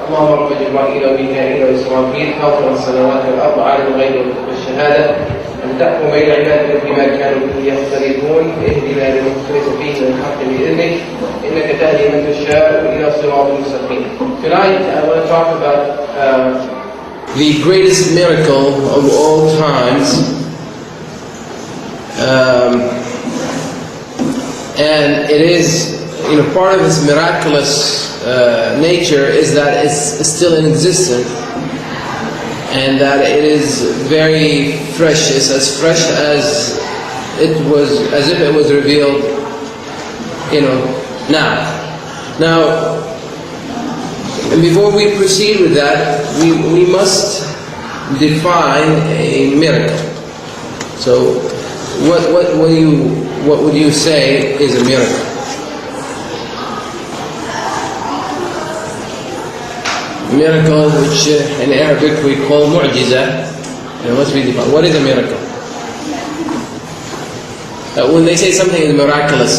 اللهم رب جبرائيل وميكائيل وإسرافيل فاطر السماوات والأرض عالم الغيب والشهادة أن تحكم بين عبادك فيما كانوا فيه يختلفون اهدنا لما اختلف فيه من الحق بإذنك إنك تهدي من تشاء إلى صراط مستقيم. Tonight I want to talk about the greatest miracle of all times, and it is, part of its miraculous nature is that it's still in existence, and that it is very fresh. It's as fresh as if it was revealed, now. Now, and before we proceed with that, we must define a miracle. So, what would you say is a miracle? Miracle, which in Arabic we call mu'jiza, it must be defined. What is a miracle? When they say something is miraculous,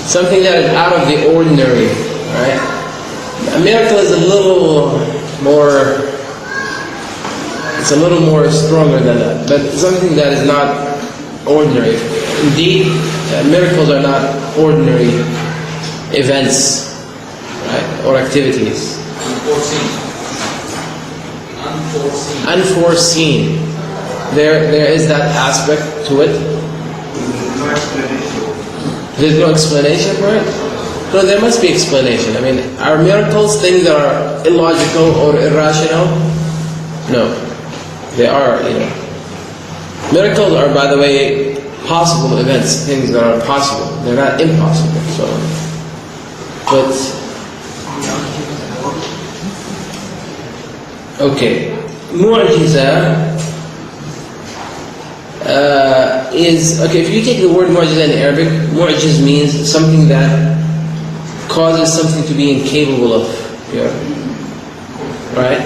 something that is out of the ordinary, right? A miracle is a little more stronger than that, but something that is not ordinary. Indeed, miracles are not ordinary events, right, or activities. Unforeseen. There is that aspect to it. There's no explanation for it? No, there must be explanation. Are miracles things that are illogical or irrational? No. They are, Miracles are, by the way, possible events, things that are possible. They're not impossible. Okay. Mu'jiza is, if you take the word mu'jiza in Arabic, mu'jiz means something that causes something to be incapable of, right?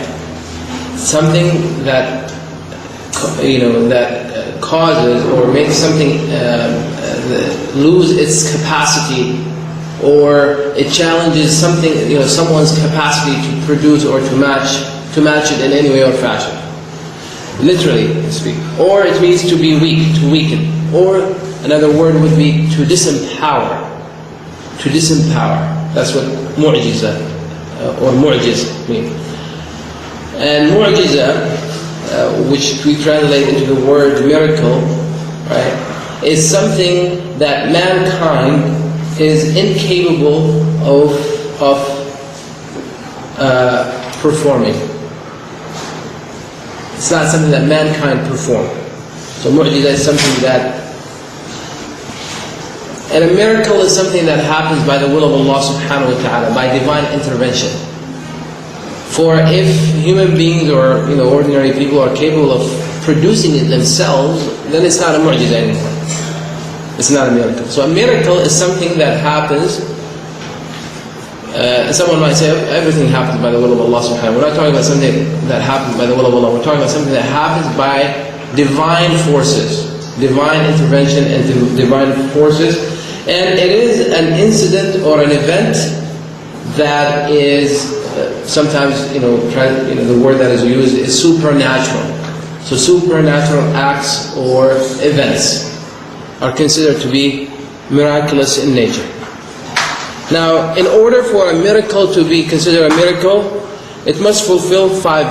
Something that, that causes or makes something lose its capacity, or it challenges something, someone's capacity to produce or to match it in any way or fashion. Literally speak. Or it means to be weak, to weaken. Or another word would be to disempower. To disempower. That's what mu'jiza or mu'jiz means. And mu'jiza, which we translate into the word miracle, right, is something that mankind is incapable of performing. It's not something that mankind perform. So mu'jiza is something that, and a miracle is something that happens by the will of Allah subhanahu wa ta'ala, by divine intervention. For if human beings or ordinary people are capable of producing it themselves, then it's not a mu'jiza anymore. It's not a miracle. So a miracle is something that happens. Someone might say, everything happens by the will of Allah subhanahu wa ta'ala. We're not talking about something that happens by the will of Allah. We're talking about something that happens by divine forces, divine intervention and divine forces. And it is an incident or an event that is sometimes, the word that is used is supernatural. So supernatural acts or events are considered to be miraculous in nature. Now, in order for a miracle to be considered a miracle, it must fulfill five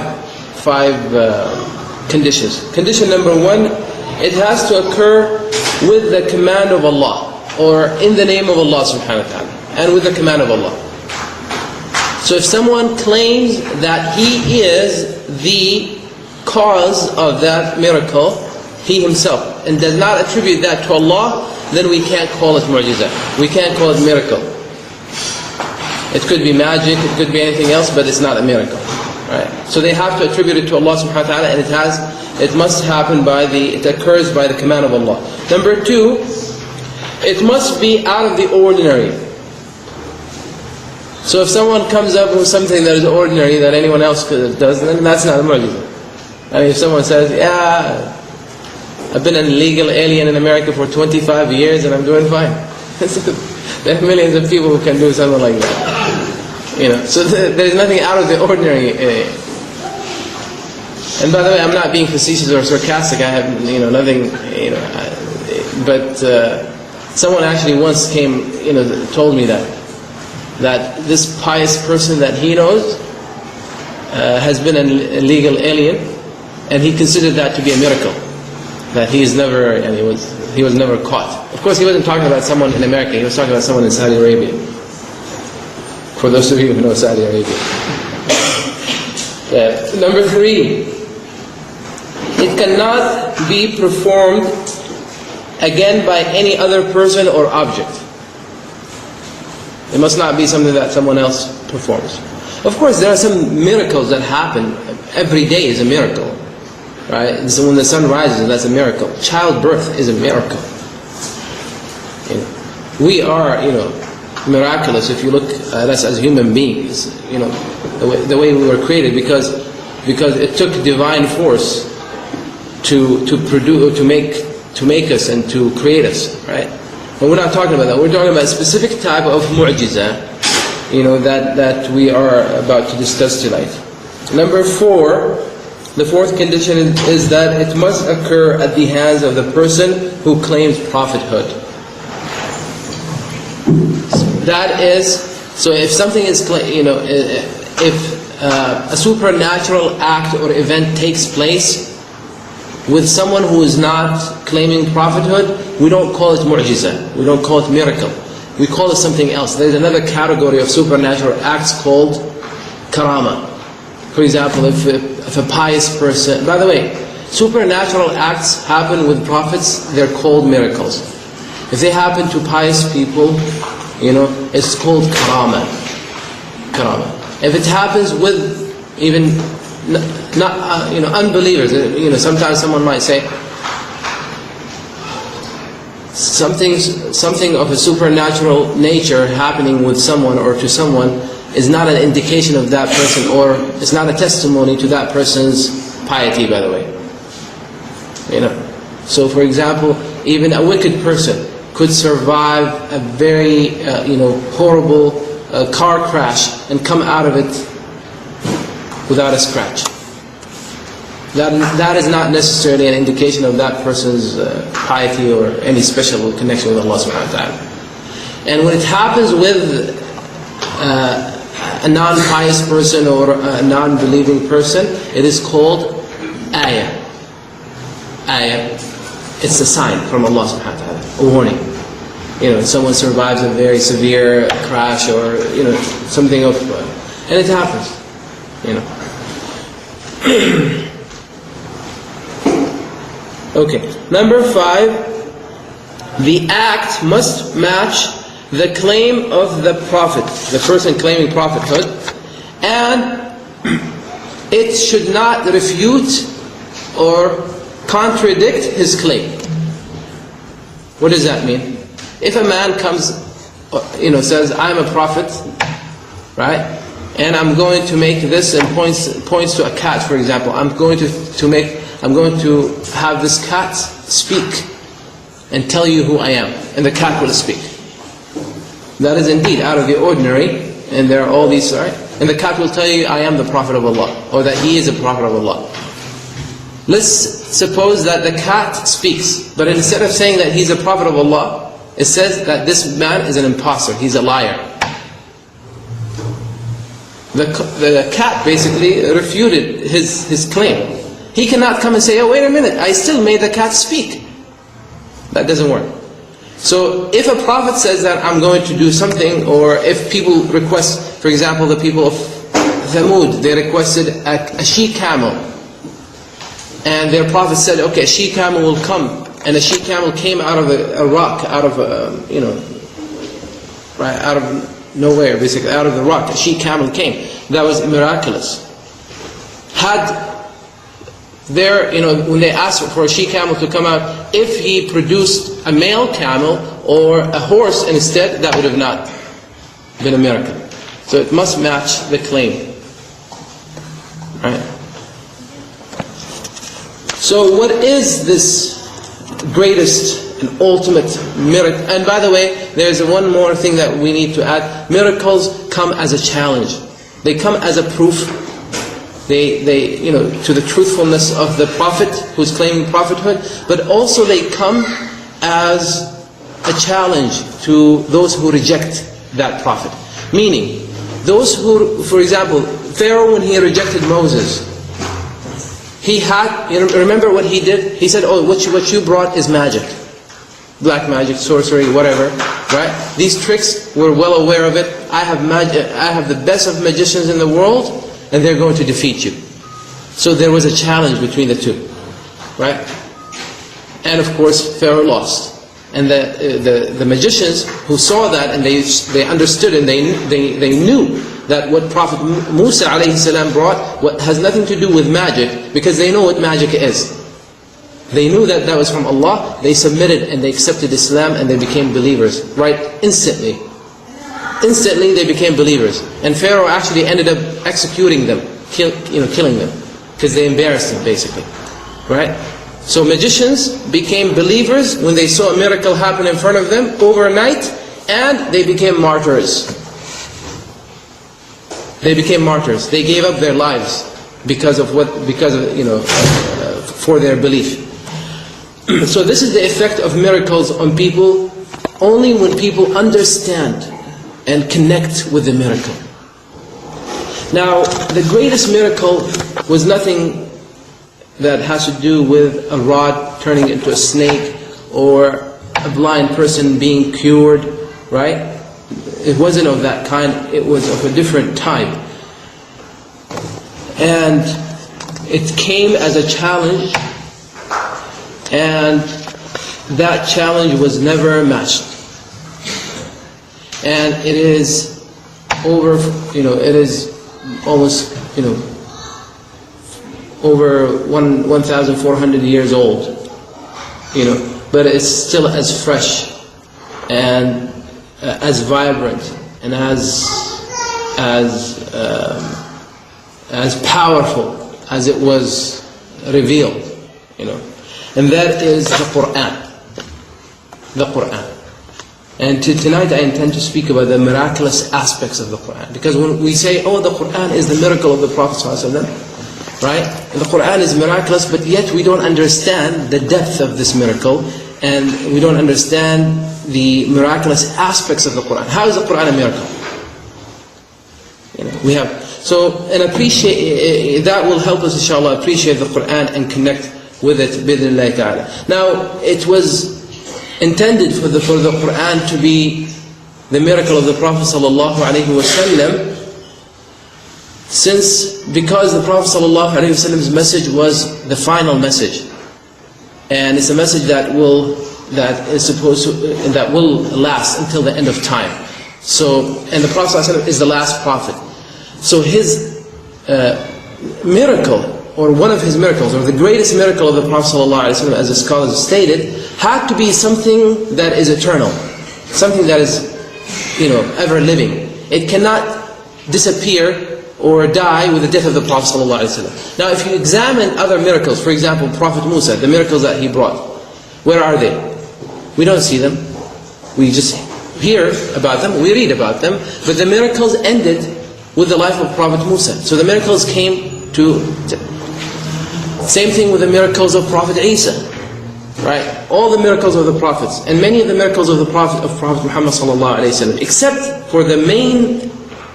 conditions. Condition number one, it has to occur with the command of Allah, or in the name of Allah subhanahu wa ta'ala, and with the command of Allah. So if someone claims that he is the cause of that miracle, he himself, and does not attribute that to Allah, then we can't call it mu'jiza. We can't call it miracle. It could be magic, it could be anything else, but it's not a miracle, right? So they have to attribute it to Allah subhanahu wa ta'ala, and it must happen it occurs by the command of Allah. Number two, it must be out of the ordinary. So if someone comes up with something that is ordinary that anyone else does, then that's not a mu'jiza. If someone says, yeah, I've been an illegal alien in America for 25 years and I'm doing fine. There are millions of people who can do something like that. So there's nothing out of the ordinary. And by the way, I'm not being facetious or sarcastic. I have, nothing, but someone actually once came, told me that this pious person that he knows has been an illegal alien, and he considered that to be a miracle, that he was never caught. Of course, he wasn't talking about someone in America. He was talking about someone in Saudi Arabia. For those of you who know Saudi Arabia. Number 3, it cannot be performed again by any other person or object. It must not be something that someone else performs. Of course, there are some miracles that happen. Every day is a miracle, right? So when the sun rises, that's a miracle. Childbirth is a miracle. We are, miraculous if you look at us as human beings. The way we were created, because it took divine force to produce, to make us and to create us, right? But we're not talking about that. We're talking about a specific type of mu'jiza, that we are about to discuss tonight. Number 4, the 4th condition is that it must occur at the hands of the person who claims prophethood. That is, so if something is, if a supernatural act or event takes place with someone who is not claiming prophethood, we don't call it mu'jiza, we don't call it miracle, we call it something else. There's another category of supernatural acts called karama. For example, if a pious person, by the way, supernatural acts happen with prophets, they're called miracles. If they happen to pious people, it's called karama. If it happens with even unbelievers, sometimes someone might say something of a supernatural nature happening with someone or to someone is not an indication of that person, or it's not a testimony to that person's piety, by the way. So for example, even a wicked person could survive a very horrible car crash and come out of it without a scratch. That is not necessarily an indication of that person's piety or any special connection with Allah subhanahu wa ta'ala. And when it happens with a non-pious person or a non-believing person, it is called ayah. Ayah. It's a sign from Allah subhanahu wa ta'ala, a warning. Someone survives a very severe crash or something of, and it happens. Okay. Number 5, the act must match the claim of the prophet, the person claiming prophethood, and it should not refute or contradict his claim. What does that mean? If a man comes, says, I'm a prophet, right? And I'm going to make this, and points to a cat, for example. I'm going to have this cat speak and tell you who I am, and the cat will speak. That is indeed out of the ordinary, and there are all these, right? And the cat will tell you, I am the prophet of Allah, or that he is a prophet of Allah. Let's suppose that the cat speaks, but instead of saying that he's a prophet of Allah, it says that this man is an imposter, he's a liar. The cat basically refuted his claim. He cannot come and say, oh, wait a minute, I still made the cat speak. That doesn't work. So if a prophet says that I'm going to do something, or if people request, for example, the people of Thamud, they requested a she-camel. And their prophet said, okay, a she-camel will come. And a she-camel came out of a rock, out of out of nowhere, basically, out of the rock. A she-camel came. That was miraculous. Had there, when they asked for a she-camel to come out, if he produced a male camel or a horse instead, that would have not been a miracle. So it must match the claim. Right? So what is this greatest an ultimate miracle. And by the way, there's one more thing that we need to add. Miracles come as a challenge. They come as a proof. They to the truthfulness of the prophet who's claiming prophethood, but also they come as a challenge to those who reject that prophet. Meaning, those who, for example, Pharaoh, when he rejected Moses, he had, remember what he did? He said, oh, what you brought is magic. Black magic, sorcery, whatever, right? These tricks, we're well aware of it. I have the best of magicians in the world, and they're going to defeat you. So there was a challenge between the two, right? And of course, Pharaoh lost. And the magicians who saw that, and they understood, and they knew that what Prophet Musa ﷺ brought has nothing to do with magic, because they know what magic is. They knew that that was from Allah. They submitted and they accepted Islam, and they became believers, right? Instantly. Instantly they became believers. And Pharaoh actually ended up executing them, killing them, because they embarrassed him, basically, right? So magicians became believers when they saw a miracle happen in front of them overnight, and they became martyrs. They became martyrs. They gave up their lives because of for their belief. So this is the effect of miracles on people only when people understand and connect with the miracle. Now, the greatest miracle was nothing that has to do with a rod turning into a snake or a blind person being cured, right? It wasn't of that kind, it was of a different type. And it came as a challenge, and that challenge was never matched. And it is over, it is almost, over 1,400 years old, but it's still as fresh and as vibrant and as powerful as it was revealed, and that is the Quran. The Quran. And tonight I intend to speak about the miraculous aspects of the Quran, because when we say, oh, the Quran is the miracle of the Prophet ﷺ, right? And the Quran is miraculous, but yet we don't understand the depth of this miracle, and we don't understand the miraculous aspects of the Quran. How is the Quran a miracle? We have and appreciate that will help us, inshallah, appreciate the Quran and connect with it, bi'idhnillah ta'ala. Now, it was intended for the Quran to be the miracle of the Prophet sallallahu alaihi wasallam, because the Prophet sallallahu alaihi wasallam's message was the final message, and it's a message that will last until the end of time. And the Prophet sallallahu alaihi wasallam is the last prophet. So his miracle, or one of his miracles, or the greatest miracle of the Prophet ﷺ, as the scholars stated, had to be something that is eternal, something that is, ever living. It cannot disappear or die with the death of the Prophet ﷺ. Now, if you examine other miracles, for example, Prophet Musa, the miracles that he brought, where are they? We don't see them. We just hear about them, we read about them, but the miracles ended with the life of Prophet Musa. So the miracles came to... Same thing with the miracles of Prophet Isa, right? All the miracles of the prophets, and many of the miracles of the Prophet Muhammad sallallahu alaihi wasallam, except for the main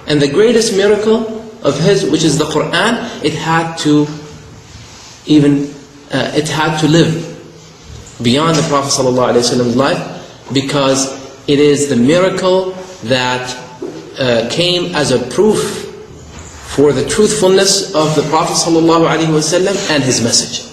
and the greatest miracle of his, which is the Quran. It had to live beyond the Prophet sallallahu alaihi wasallam's life, because it is the miracle that came as a proof for the truthfulness of the Prophet ﷺ and his message.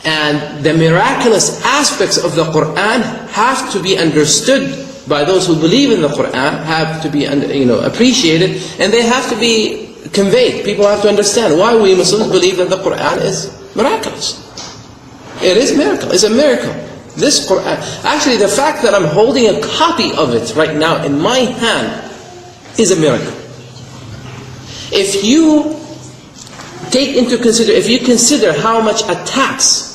And the miraculous aspects of the Quran have to be understood by those who believe in the Quran, have to be appreciated, and they have to be conveyed. People have to understand why we Muslims believe that the Quran is miraculous. It is a miracle. It's a miracle. This Quran, actually the fact that I'm holding a copy of it right now in my hand is a miracle. If you consider how much attacks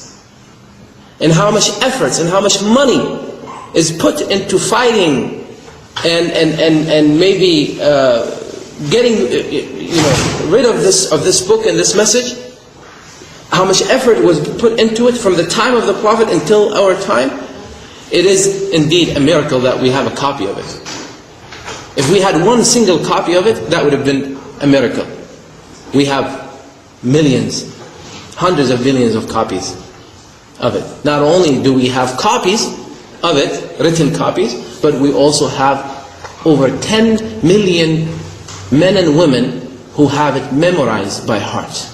and how much efforts and how much money is put into fighting and maybe getting rid of this book and this message, how much effort was put into it from the time of the Prophet until our time, it is indeed a miracle that we have a copy of it. If we had one single copy of it, that would have been a miracle. We have millions, hundreds of millions of copies of it. Not only do we have copies of it, written copies, but we also have over 10 million men and women who have it memorized by heart.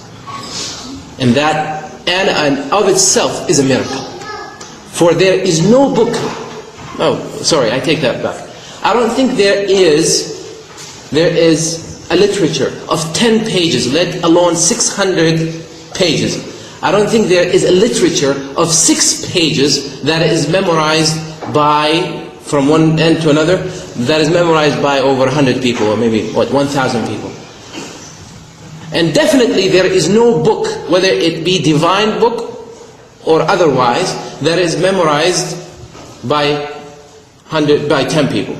And that and of itself is a miracle. For there is no book, I take that back. I don't think there is a literature of 10 pages, let alone 600 pages. I don't think there is a literature of 6 pages that is memorized by, from one end to another, that is memorized by over 100 people, or maybe, 1,000 people. And definitely there is no book, whether it be divine book or otherwise, that is memorized by 10 people.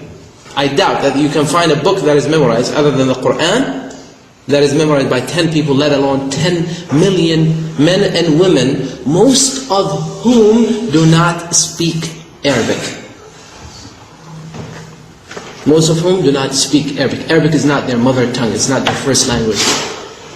I doubt that you can find a book that is memorized other than the Quran that is memorized by 10 people, let alone 10 million men and women, most of whom do not speak Arabic. Most of whom do not speak Arabic. Arabic is not their mother tongue, it's not their first language.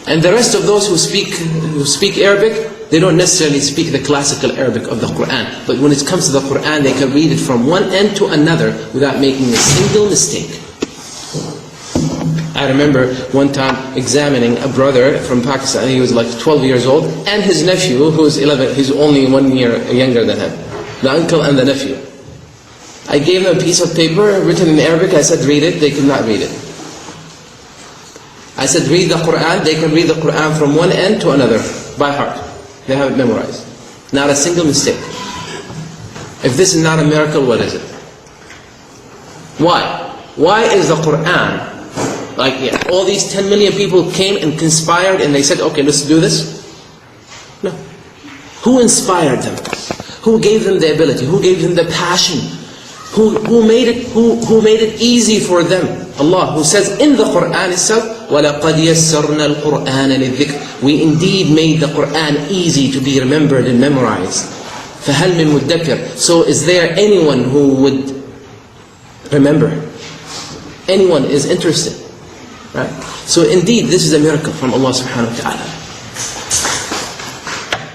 And the rest of those who speak Arabic, they don't necessarily speak the classical Arabic of the Quran. But when it comes to the Quran, they can read it from one end to another without making a single mistake. I remember one time examining a brother from Pakistan. He was like 12 years old, and his nephew, who is 11, he's only 1 year younger than him. The uncle and the nephew. I gave them a piece of paper written in Arabic. I said, read it. They could not read it. I said, read the Quran. They can read the Quran from one end to another, by heart. They have it memorized. Not a single mistake. If this is not a miracle, what is it? Why? Why is the Quran, all these 10 million people came and conspired and they said, okay, let's do this? No. Who inspired them? Who gave them the ability? Who gave them the passion? Who made it easy for them? Allah, who says in the Quran itself, وَلَقَدْ يَسَّرْنَا الْقُرْآنَ لِلذِّكْرِ. We indeed made the Quran easy to be remembered and memorized. فَهَلْ مِن مُدَّكِرٍ. So is there anyone who would remember? Anyone is interested? Right? So indeed, this is a miracle from Allah subhanahu wa ta'ala.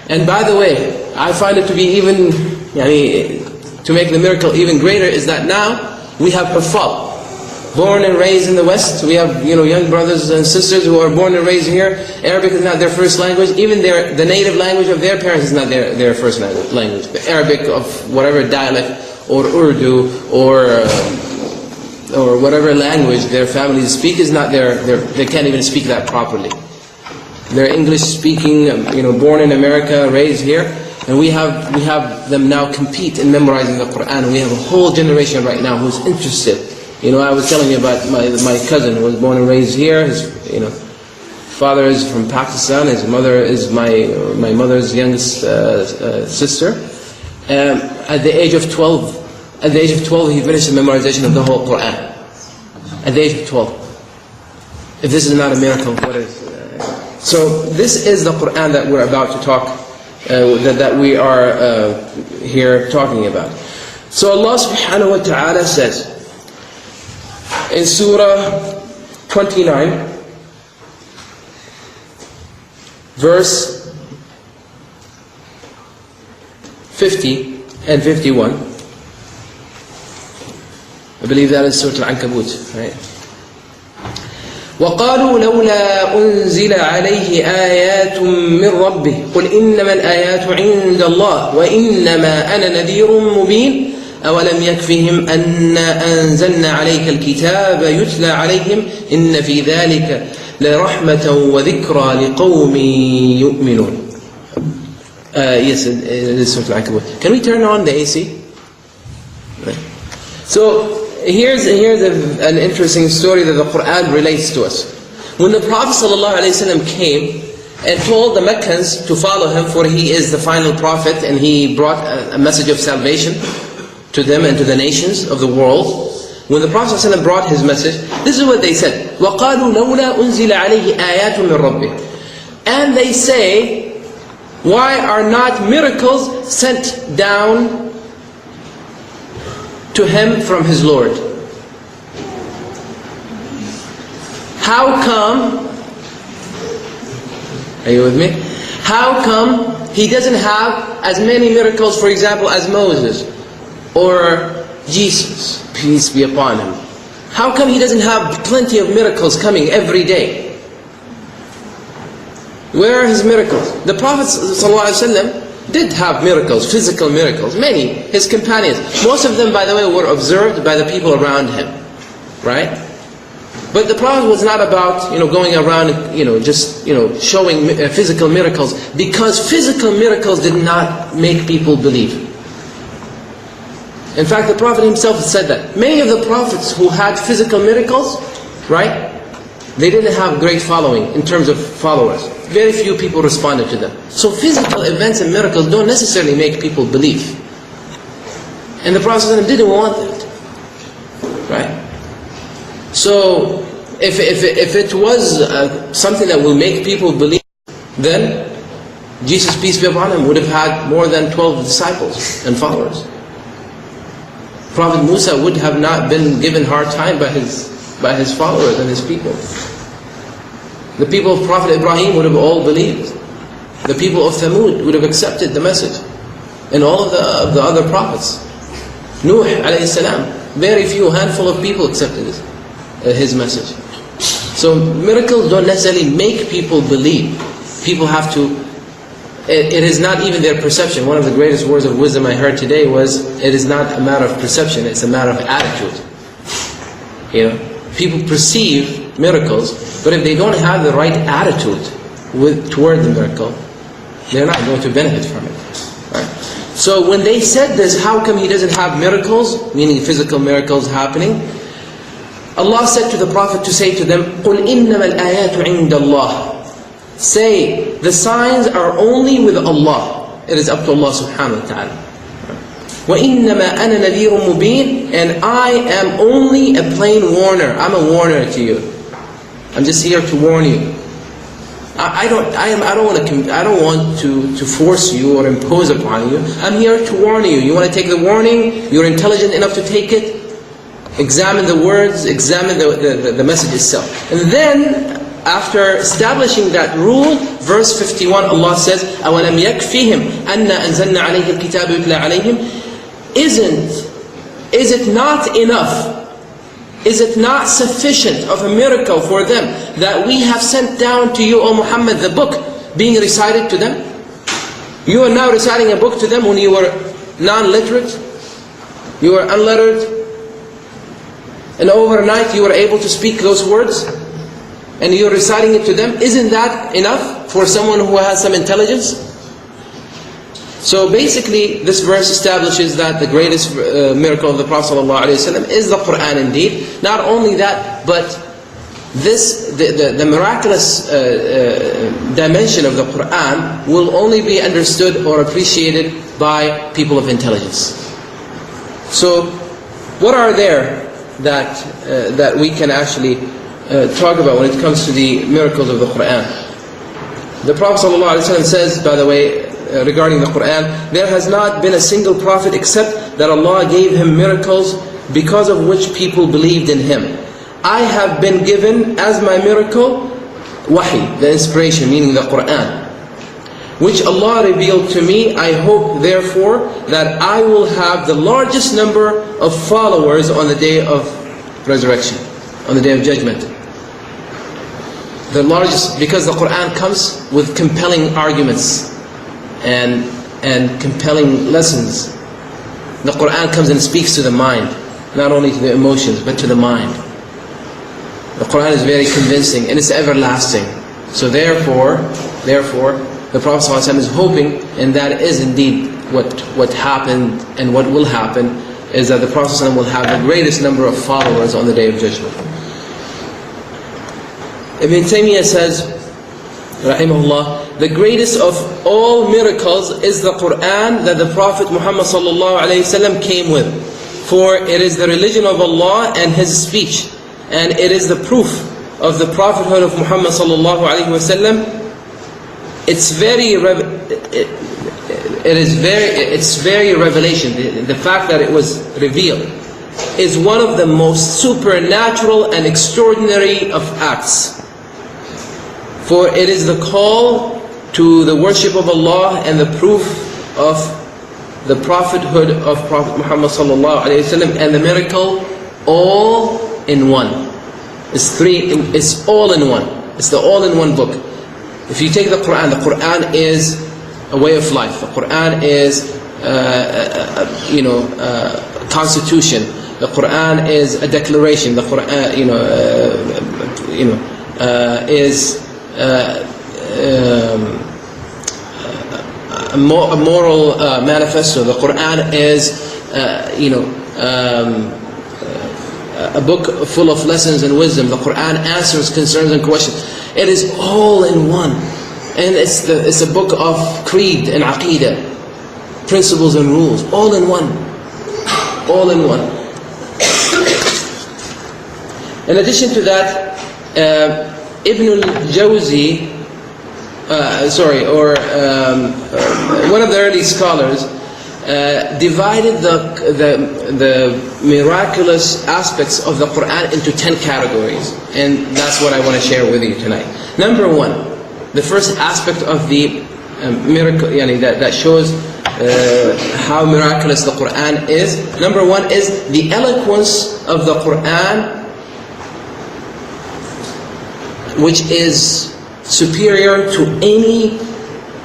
And by the way, I find it to be even, to make the miracle even greater, is that now we have Huffaz, born and raised in the West. We have young brothers and sisters who are born and raised here. Arabic is not their first language. Even the native language of their parents is not their first language. The Arabic of whatever dialect, or Urdu, or whatever language their families speak is not they can't even speak that properly. They're English speaking, born in America, raised here. And we have them now compete in memorizing the Quran. We have a whole generation right now who's interested. I was telling you about my cousin who was born and raised here. His father is from Pakistan. His mother is my mother's youngest sister. At the age of 12, he finished the memorization of the whole Quran. At the age of 12. If this is not a miracle, what is? So this is the Quran that we're about to talk. That we are here talking about. So Allah subhanahu wa ta'ala says in Surah 29, verse 50 and 51. I believe that is Surah Al-Ankabut, right? وَقَالُوا لَوْلَا أُنزِلَ عَلَيْهِ آيَاتٌ مِّن رَبِّهِ قُلْ إِنَّمَا الْآيَاتُ عِندَ اللَّهِ وَإِنَّمَا أَنَا نَذِيرٌ مُّبِينٌ أَوَلَمْ يَكْفِهِمْ أَنَّا أَنزَلْنَا عَلَيْكَ الْكِتَابَ يُتْلَى عَلَيْهِمْ إِنَّ فِي ذَلِكَ لَرَحْمَةً وَذِكْرَى لِقَوْمٍ يُؤْمِنُونَ. Yes, it is Surah Al-Ankabut. Can we turn on the AC? So here's an interesting story that the Quran relates to us. When the Prophet ﷺ came, and told the Meccans to follow him, for he is the final prophet, and he brought a message of salvation to them and to the nations of the world. When the Prophet ﷺ brought his message, this is what they said: وَقَالُوا لَوْلَا أُنزِلَ عَلَيْهِ آيَاتٌ مِّن رَبِّهِ. And they say, why are not miracles sent down to him from his Lord? How come, are you with me? How come he doesn't have as many miracles, for example, as Moses or Jesus, peace be upon him? How come he doesn't have plenty of miracles coming every day? Where are his miracles? The Prophet ﷺ did have miracles, physical miracles, many, his companions. Most of them, by the way, were observed by the people around him, right? But the Prophet was not about, going around, just, showing physical miracles, because physical miracles did not make people believe. In fact, the Prophet himself said that. Many of the prophets who had physical miracles, right, they didn't have great following in terms of followers. Very few people responded to them. So physical events and miracles don't necessarily make people believe. And the Prophet didn't want that, right? So if it was something that will make people believe, then Jesus, peace be upon him, would have had more than 12 disciples and followers. Prophet Musa would have not been given hard time by his followers and his people. The people of Prophet Ibrahim would have all believed. The people of Thamud would have accepted the message. And all of the other prophets. Nuh alayhi salam, very few, handful of people accepted his message. So miracles don't necessarily make people believe. People have to, it is not even their perception. One of the greatest words of wisdom I heard today was, it is not a matter of perception, it's a matter of attitude. People perceive miracles, but if they don't have the right attitude toward the miracle, they're not going to benefit from it. Right? So when they said this, how come he doesn't have miracles, meaning physical miracles happening? Allah said to the Prophet to say to them, قُلْ إِنَّمَا الْآيَاتُ عِنْدَ اللَّهِ. Say, the signs are only with Allah. It is up to Allah subhanahu wa ta'ala. وَإِنَّمَا أَنَا نَذِيرٌ مُبِينٌ. And I am only a plain warner. I'm a warner to you. I'm just here to warn you. I don't want to force you or impose upon you. I'm here to warn you. You want to take the warning? You're intelligent enough to take it? Examine the words, examine the message itself. And then, after establishing that rule, verse 51, Allah says, أَوَلَمْ يَكْفِهِمْ أَنَّا أَنزَلْنَا عَلَيْهِ الْكِتَابَ يُتْلَى عَلَيْهِمْ. Is it not enough? Is it not sufficient of a miracle for them that we have sent down to you, O Muhammad, the book being recited to them? You are now reciting a book to them when you were non-literate, you were unlettered, and overnight you were able to speak those words, and you're reciting it to them. Isn't that enough for someone who has some intelligence? So basically, this verse establishes that the greatest miracle of the Prophet ﷺ is the Qur'an indeed. Not only that, but the miraculous dimension of the Qur'an will only be understood or appreciated by people of intelligence. So what are there that we can actually talk about when it comes to the miracles of the Qur'an? The Prophet ﷺ says, by the way, regarding the Qur'an, there has not been a single prophet except that Allah gave him miracles because of which people believed in him. I have been given as my miracle wahi, the inspiration, meaning the Qur'an, which Allah revealed to me. I hope therefore that I will have the largest number of followers on the day of resurrection, on the day of judgment. The largest, because the Qur'an comes with compelling arguments and compelling lessons. The Qur'an comes and speaks to the mind, not only to the emotions, but to the mind. The Qur'an is very convincing and it's everlasting. So therefore, the Prophet ﷺ is hoping, and that is indeed what happened and what will happen, is that the Prophet ﷺ will have the greatest number of followers on the Day of Judgment. Ibn Taymiyyah says, rahimahullah, the greatest of all miracles is the Quran that the Prophet Muhammad sallallahu alayhi wasallam came with. For it is the religion of Allah and His speech, and it is the proof of the prophethood of Muhammad sallallahu alayhi wasallam. It's very revelation. The fact that it was revealed is one of the most supernatural and extraordinary of acts. For it is the call to the worship of Allah and the proof of the prophethood of Prophet Muhammad sallallahu alaihi wasallam, and the miracle all in one. It's all in one. It's the all-in-one book. If you take the Quran is a way of life. The Quran is constitution. The Quran is a declaration. The Quran is a moral manifesto. The Quran is a book full of lessons and wisdom. The Quran answers concerns and questions. It is all in one. And it's a book of creed and aqidah, principles and rules, all in one. All in one. In addition to that, Ibn al-Jawzi, one of the early scholars, divided the miraculous aspects of the Quran into 10 categories, and that's what I want to share with you tonight. Number one, the first aspect of the miracle, that shows how miraculous the Quran is. Number one is the eloquence of the Quran, which is superior to any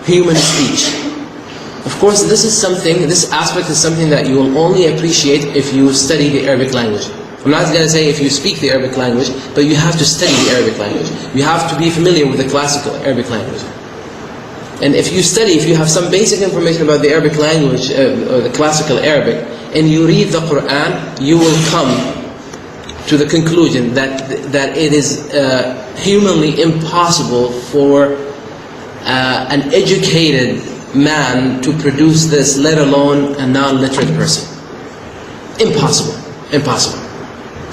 human speech. Of course, this aspect is something that you will only appreciate if you study the Arabic language. I'm not going to say if you speak the Arabic language, but you have to study the Arabic language. You have to be familiar with the classical Arabic language. And if you have some basic information about the Arabic language, or the classical Arabic, and you read the Quran, you will come to the conclusion that it is humanly impossible for an educated man to produce this, let alone a non-literate person. Impossible.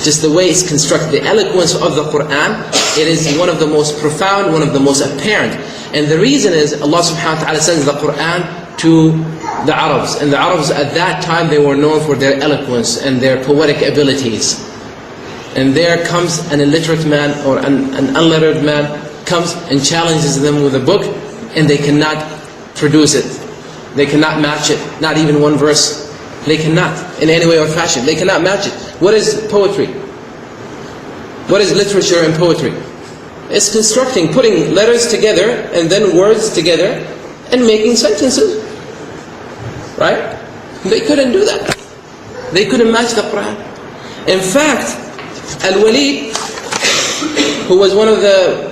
Just the way it's constructed, the eloquence of the Quran, it is one of the most profound, one of the most apparent. And the reason is Allah subhanahu wa ta'ala sends the Quran to the Arabs. And the Arabs at that time, they were known for their eloquence and their poetic abilities. And there comes an illiterate man or an unlettered man comes and challenges them with a book, and they cannot produce it. They cannot match it. Not even one verse. They cannot, in any way or fashion. They cannot match it. What is poetry? What is literature and poetry? It's constructing, putting letters together and then words together and making sentences. Right? They couldn't do that. They couldn't match the Quran. In fact, Al-Walid, who was one of the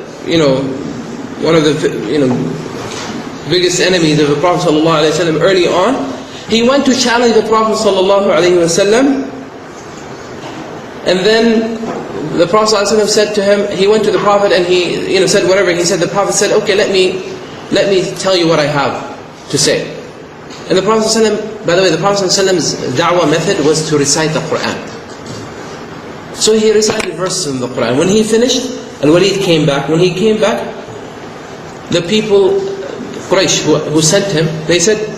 biggest enemies of the Prophet ﷺ early on, he went to challenge the Prophet ﷺ, and then the Prophet ﷺ said to him, he went to the Prophet and he said whatever. He said, the Prophet said, okay, let me tell you what I have to say. And the Prophet ﷺ, by the way, the Prophet ﷺ's da'wah method was to recite the Quran. So he recited verses in the Quran. When he finished, Al-Walid came back. When he came back, the people, Quraysh, who sent him, they said,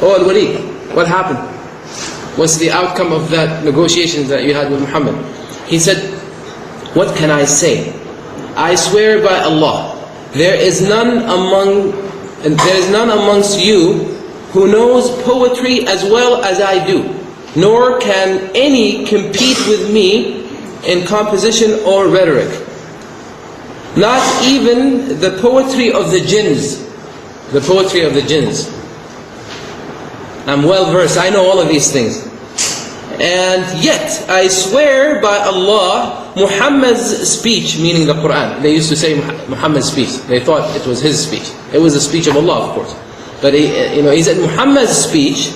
oh Al-Walid, what happened? What's the outcome of that negotiations that you had with Muhammad? He said, what can I say? I swear by Allah, there is none amongst you who knows poetry as well as I do, nor can any compete with me in composition or rhetoric. Not even the poetry of the jinns. The poetry of the jinns. I'm well versed, I know all of these things. And yet, I swear by Allah, Muhammad's speech, meaning the Quran. They used to say Muhammad's speech. They thought it was his speech. It was the speech of Allah, of course. But he said Muhammad's speech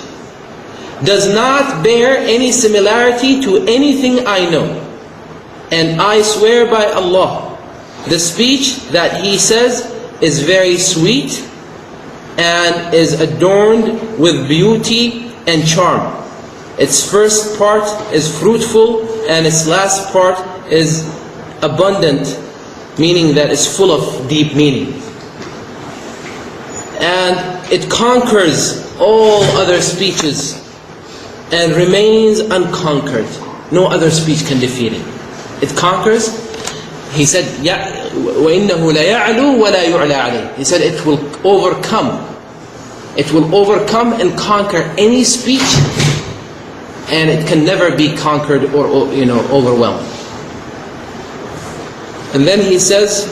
does not bear any similarity to anything I know. And I swear by Allah, the speech that he says is very sweet and is adorned with beauty and charm. Its first part is fruitful and its last part is abundant, meaning that it's full of deep meaning. And it conquers all other speeches and remains unconquered. No other speech can defeat it. It conquers. He said, وَإِنَّهُ لَيَعْلُو وَلَا يُعْلَى عَلَيْهِ. He said it will overcome. It will overcome and conquer any speech, and it can never be conquered or overwhelmed. And then he says,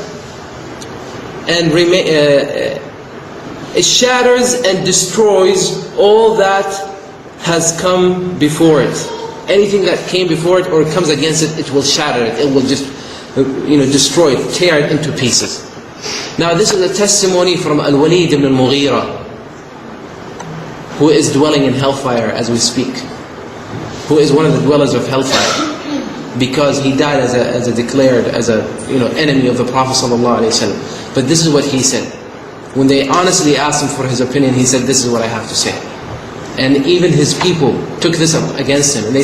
and it shatters and destroys all that has come before it. Anything that came before it or comes against it, it will shatter it. It will just destroy it, tear it into pieces. Now this is a testimony from Al-Walid ibn al-Mughira, who is dwelling in hellfire as we speak, who is one of the dwellers of hellfire, because he died as a declared enemy of the Prophet ﷺ. But this is what he said. When they honestly asked him for his opinion, he said, "This is what I have to say." And even his people took this up against him, and he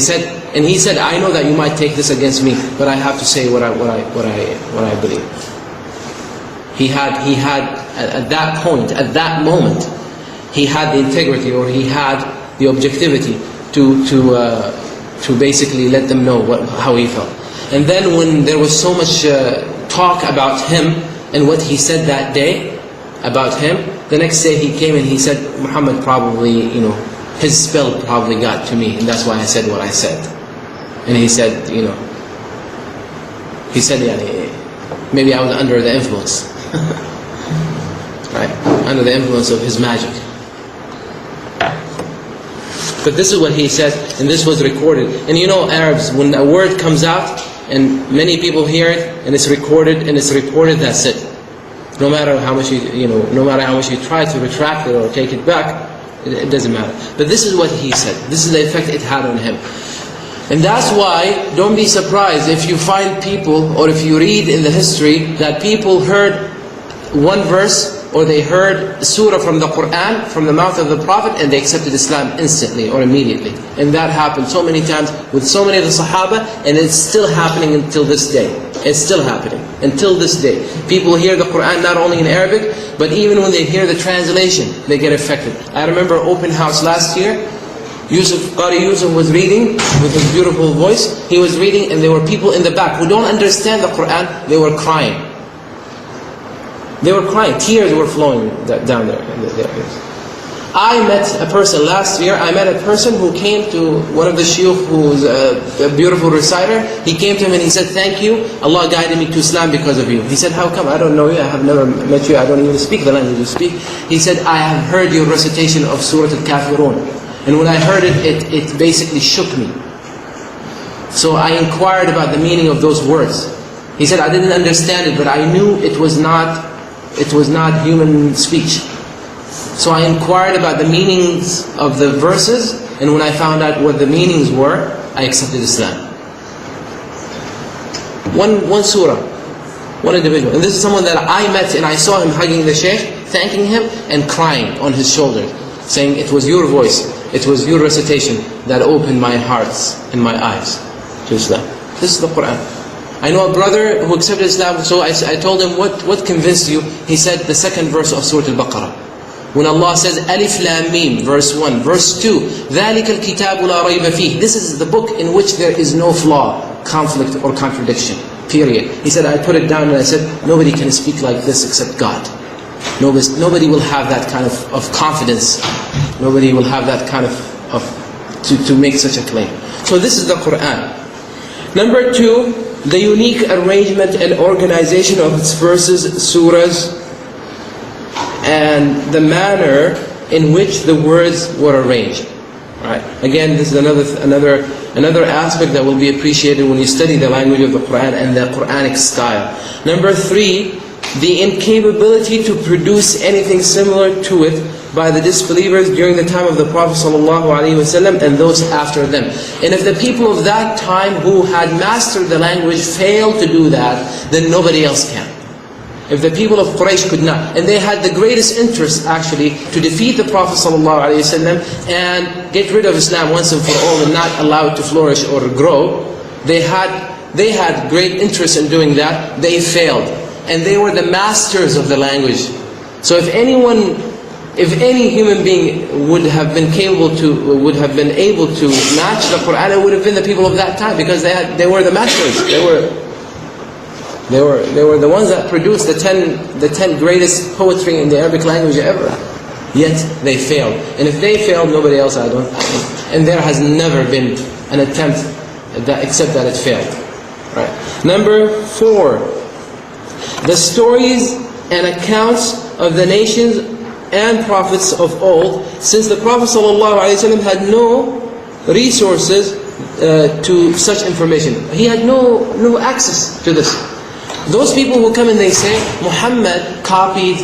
said, "I know that you might take this against me, but I have to say what I believe." He had at that point, at that moment, he had the integrity, or he had the objectivity to basically let them know how he felt. And then when there was so much talk about him and what he said that day about him, the next day he came and he said, "Muhammad probably, his spell probably got to me, and that's why I said what I said." And he said, maybe I was under the influence, right? Under the influence of his magic. But this is what he said, and this was recorded. And Arabs, when a word comes out and many people hear it and it's recorded and it's reported, that's it. No matter how much you try to retract it or take it back, it doesn't matter. But this is what he said. This is the effect it had on him. And that's why, don't be surprised if you find people, or if you read in the history, that people heard one verse, or they heard a surah from the Quran, from the mouth of the Prophet, and they accepted Islam instantly or immediately. And that happened so many times with so many of the Sahaba, and it's still happening until this day. It's still happening until this day. People hear the Quran not only in Arabic, but even when they hear the translation, they get affected. I remember open house last year, Qari Yusuf was reading with his beautiful voice. He was reading, and there were people in the back who don't understand the Quran. They were crying. They were crying. Tears were flowing down there. I met a person last year. I met a person who came to one of the shuyukh who's a beautiful reciter. He came to him and he said, "Thank you. Allah guided me to Islam because of you." He said, "How come? I don't know you. I have never met you. I don't even speak the language you speak." He said, "I have heard your recitation of Surah Al-Kafirun. And when I heard it, it basically shook me. So I inquired about the meaning of those words." He said, "I didn't understand it, but I knew it was not human speech. So I inquired about the meanings of the verses, and when I found out what the meanings were, I accepted Islam." One surah, one individual. And this is someone that I met, and I saw him hugging the Shaykh, thanking him, and crying on his shoulder, saying, "It was your voice, it was your recitation that opened my hearts and my eyes to Islam." This is the Quran. I know a brother who accepted Islam, so I told him, what convinced you? He said the second verse of Surah Al-Baqarah. When Allah says, Alif Lam Mim, verse 1, verse 2, ذَلِكَ الْكِتَابُ لَا رَيْبَ فِيهِ. This is the book in which there is no flaw, conflict, or contradiction, period. He said, I put it down and I said, nobody can speak like this except God. Nobody will have that kind of confidence. Nobody will have that kind to make such a claim. So this is the Quran. Number 2, the unique arrangement and organization of its verses, surahs, and the manner in which the words were arranged. Right? Again, this is another aspect that will be appreciated when you study the language of the Quran and the Quranic style. Number 3, the incapability to produce anything similar to it by the disbelievers during the time of the Prophet ﷺ and those after them. And if the people of that time who had mastered the language failed to do that, then nobody else can. if the people of Quraysh could not, and they had the greatest interest actually to defeat the Prophet ﷺ and get rid of Islam once and for all and not allow it to flourish or grow, they had great interest in doing that. They failed, and they were the masters of the language. So if any human being would have been able to match the Quran, it would have been the people of that time, because they were the masters. They were the ones that produced the 10 greatest poetry in the Arabic language ever. Yet they failed, and if they failed, nobody else. And there has never been an attempt except that it failed. Right. Number 4, the stories and accounts of the nations and prophets of old, since the Prophet ﷺ had no resources to such information. He had no access to this. Those people who come and they say, Muhammad copied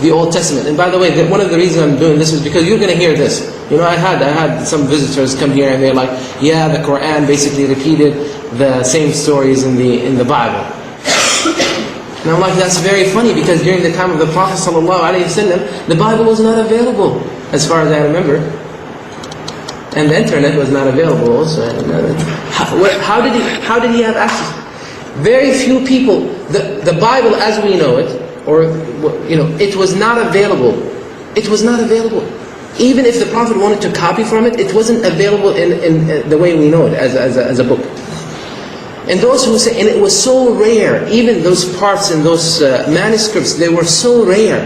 the Old Testament. And by the way, one of the reasons I'm doing this is because you're going to hear this. You know, I had some visitors come here and they're like, yeah, the Quran basically repeated the same stories in the Bible. And I'm like, that's very funny, because during the time of the Prophet ﷺ, the Bible was not available, as far as I remember. And the internet was not available also. How did he have access? Very few people. The Bible as we know it, or it was not available. It was not available. Even if the Prophet wanted to copy from it, it wasn't available in the way we know it, as a book. And those who say, and it was so rare, even those parts in those manuscripts, they were so rare.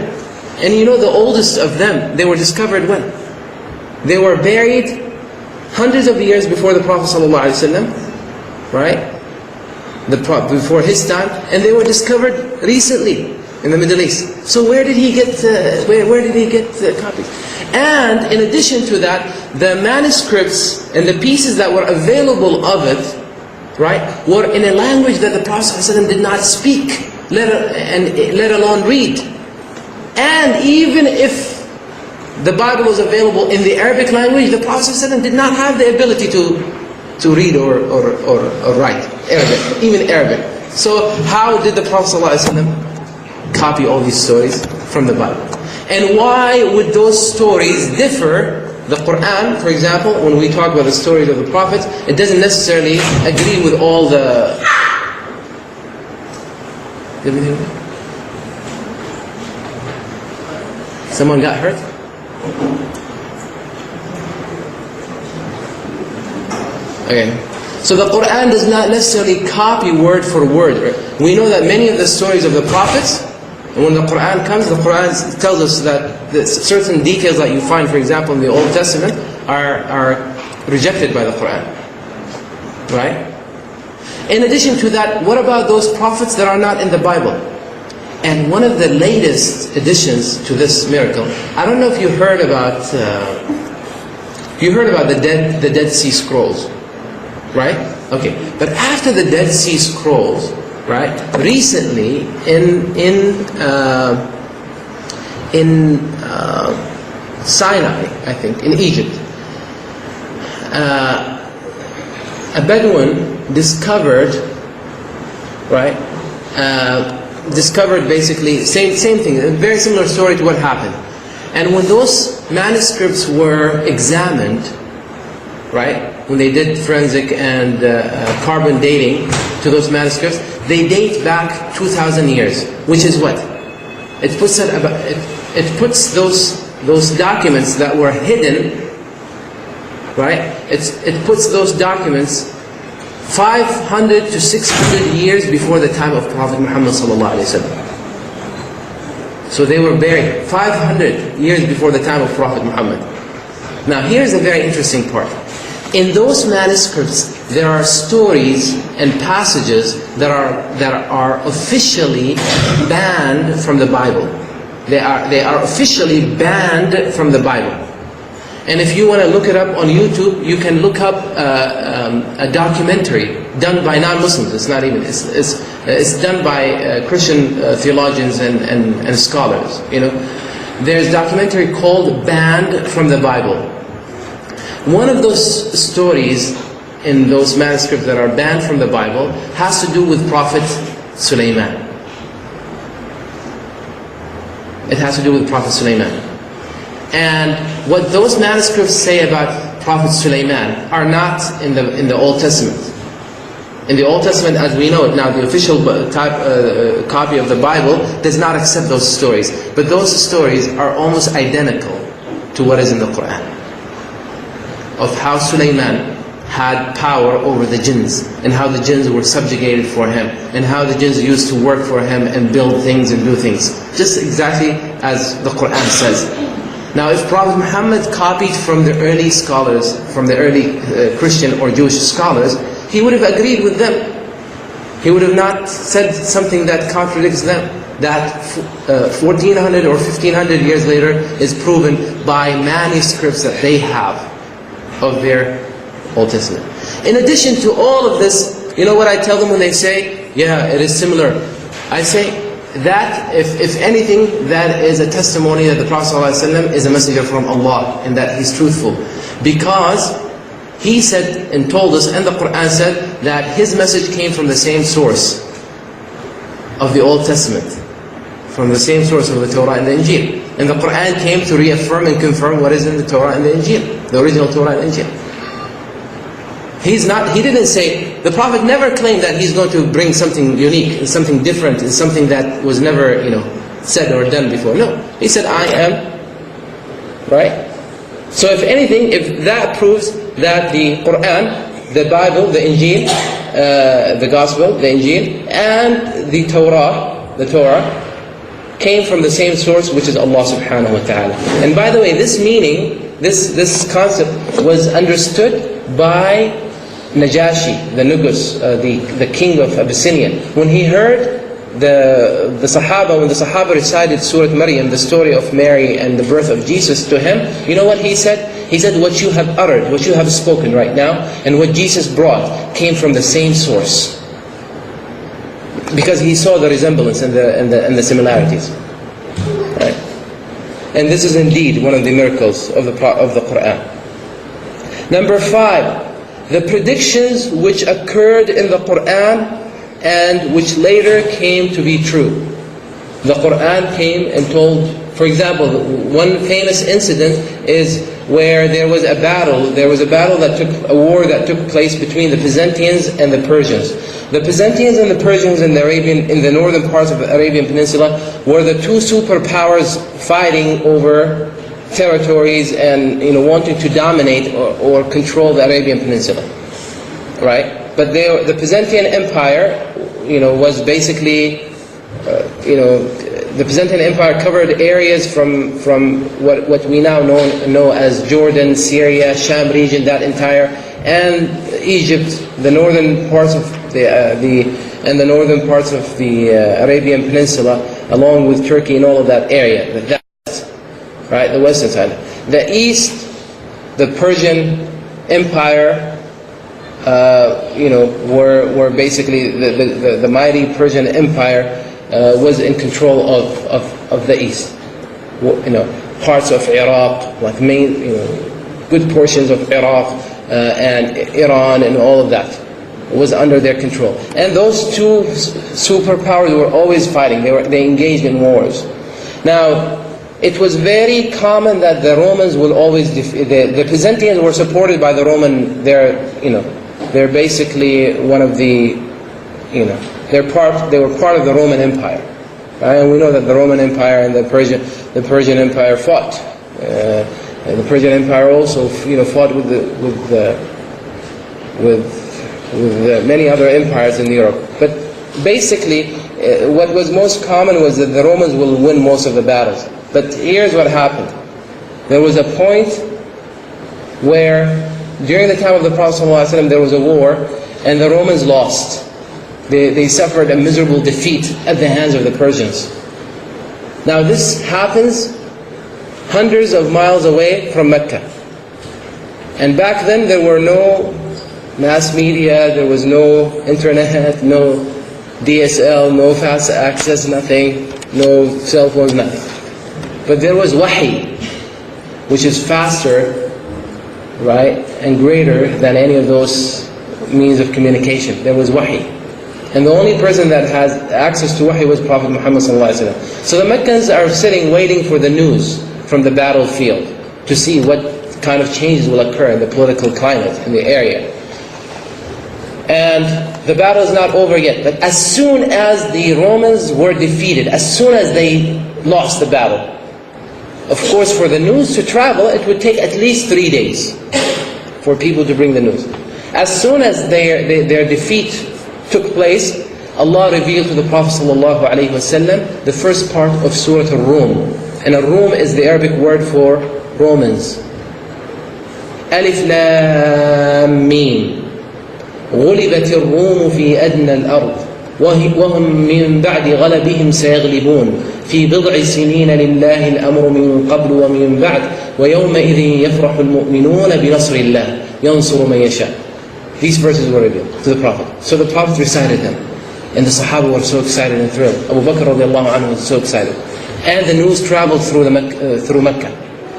And you know, the oldest of them, they were discovered when? They were buried hundreds of years before the Prophet ﷺ, right? Before his time, and they were discovered recently in the Middle East. So where did he get where did he get the copies? And in addition to that, the manuscripts and the pieces that were available of it, right, were in a language that the Prophet ﷺ did not speak, let alone read. And even if the Bible was available in the Arabic language, the Prophet ﷺ did not have the ability to read or write Arabic, even Arabic. So how did the Prophet ﷺ copy all these stories from the Bible? And why would those stories differ? The Quran, for example, when we talk about the stories of the prophets, it doesn't necessarily agree with all the... Someone got hurt? Okay. So the Quran does not necessarily copy word for word. We know that many of the stories of the prophets, and when the Quran comes, the Quran tells us that certain details that you find, for example, in the Old Testament, are rejected by the Quran. Right? In addition to that, what about those prophets that are not in the Bible? And one of the latest additions to this miracle, I don't know if you heard about the Dead Sea Scrolls, right? Okay, but after the Dead Sea Scrolls, right? Recently, in Sinai, I think, in Egypt, a Bedouin discovered, right? Discovered basically same thing, a very similar story to what happened. And when those manuscripts were examined, right? When they did forensic and carbon dating to those manuscripts, they date back 2,000 years, which is what? It puts those documents that were hidden, right? It puts those documents 500 to 600 years before the time of Prophet Muhammad ﷺ. So they were buried 500 years before the time of Prophet Muhammad. Now here's a very interesting part. In those manuscripts, there are stories and passages that are officially banned from the Bible. They are officially banned from the Bible. And if you want to look it up on YouTube, you can look up a documentary done by non-Muslims. It's not even. It's done by Christian theologians and scholars. You know, there's a documentary called "Banned from the Bible." One of those stories in those manuscripts that are banned from the Bible has to do with Prophet Sulaiman. It has to do with Prophet Sulaiman. And what those manuscripts say about Prophet Sulaiman are not in the Old Testament. In the Old Testament, as we know it now, the official copy of the Bible does not accept those stories. But those stories are almost identical to what is in the Quran, of how Sulaiman had power over the jinns, and how the jinns were subjugated for him, and how the jinns used to work for him and build things and do things, just exactly as the Quran says. Now, if Prophet Muhammad copied from the early scholars, from the early Christian or Jewish scholars, he would have agreed with them. He would have not said something that contradicts them. That 1400 or 1500 years later is proven by manuscripts that they have of their Old Testament. In addition to all of this, you know what I tell them when they say, yeah, it is similar? I say that if anything, that is a testimony that the Prophet ﷺ is a messenger from Allah, and that he's truthful. Because he said and told us, and the Quran said, that his message came from the same source of the Old Testament, from the same source of the Torah and the Injil. And the Quran came to reaffirm and confirm what is in the Torah and the Injil, the original Torah and Injil. He didn't say, the Prophet never claimed that he's going to bring something unique, and something different, and something that was never, said or done before. No, he said, I am, right? So if anything, if that proves that the Quran, the Bible, the Injil, the Gospel, the Injil, and the Torah, came from the same source, which is Allah subhanahu wa ta'ala. And by the way, this meaning, this concept was understood by Najashi, the Nugus, the king of Abyssinia. When he heard the Sahaba, when the Sahaba recited Surah Maryam, the story of Mary and the birth of Jesus to him, you know what he said? He said, what you have uttered, what you have spoken right now, and what Jesus brought came from the same source. Because he saw the resemblance and the similarities. Right? And this is indeed one of the miracles of the Quran. Number 5, the predictions which occurred in the Quran and which later came to be true. The Quran came and told, for example, one famous incident is where there was a battle a war that took place between the Byzantines and the Persians. The Byzantines and the Persians in the northern parts of the Arabian Peninsula were the two superpowers fighting over territories and wanting to dominate or control the Arabian Peninsula, right? But the Byzantine Empire, was basically, the Byzantine Empire covered areas from what we now know as Jordan, Syria, Sham region, that entire, and Egypt, the northern parts of the northern parts of the Arabian Peninsula, along with Turkey and all of that area. Right, the western side. The east, the Persian Empire, were basically the mighty Persian Empire was in control of the east. Parts of Iraq, like good portions of Iraq and Iran and all of that was under their control. And those two superpowers were always fighting. They engaged in wars. Now, it was very common that the Romans will always the Byzantines were supported by the Roman. They're basically one of the, they were part of the Roman Empire, right? And we know that the Roman Empire and the Persian Empire fought. And the Persian Empire also, fought with many other empires in Europe. But basically, what was most common was that the Romans will win most of the battles. But here's what happened. There was a point where, during the time of the Prophet ﷺ, there was a war, and the Romans lost. They suffered a miserable defeat at the hands of the Persians. Now this happens hundreds of miles away from Mecca. And back then there were no mass media, there was no internet, no DSL, no fast access, nothing, no cell phones, nothing. But there was wahi, which is faster, right, and greater than any of those means of communication. There was wahi. And the only person that has access to wahy was Prophet Muhammad ﷺ. So the Meccans are sitting waiting for the news from the battlefield to see what kind of changes will occur in the political climate in the area. And the battle is not over yet. But as soon as the Romans were defeated, as soon as they lost the battle, of course for the news to travel, it would take at least 3 days for people to bring the news. As soon as their defeat took place, Allah revealed to the Prophet ﷺ the first part of Surah Al-Rum. And Al-Rum is the Arabic word for Romans. Alif Lam Mim. غُلِبَتِ الرُّومُ فِي أَدْنَى الْأَرْضِ وَهُمْ مِنْ بَعْدِ غَلَبِهِمْ سَيَغْلِبُونَ فِي بِضْعِ سِنِينَ لِلَّهِ الْأَمْرُ مِنْ قَبْلُ وَمِنْ بَعْدِ وَيَوْمَئِذٍ يَفْرَحُ الْمُؤْمِنُونَ بِنَصْرِ اللَّهِ يَنْصُرُ مَنْ يَشَاءُ. These verses were revealed to the Prophet. So the Prophet recited them. And the Sahaba were so excited and thrilled. Abu Bakr radiallahu anhu was so excited. And the news traveled through Mecca.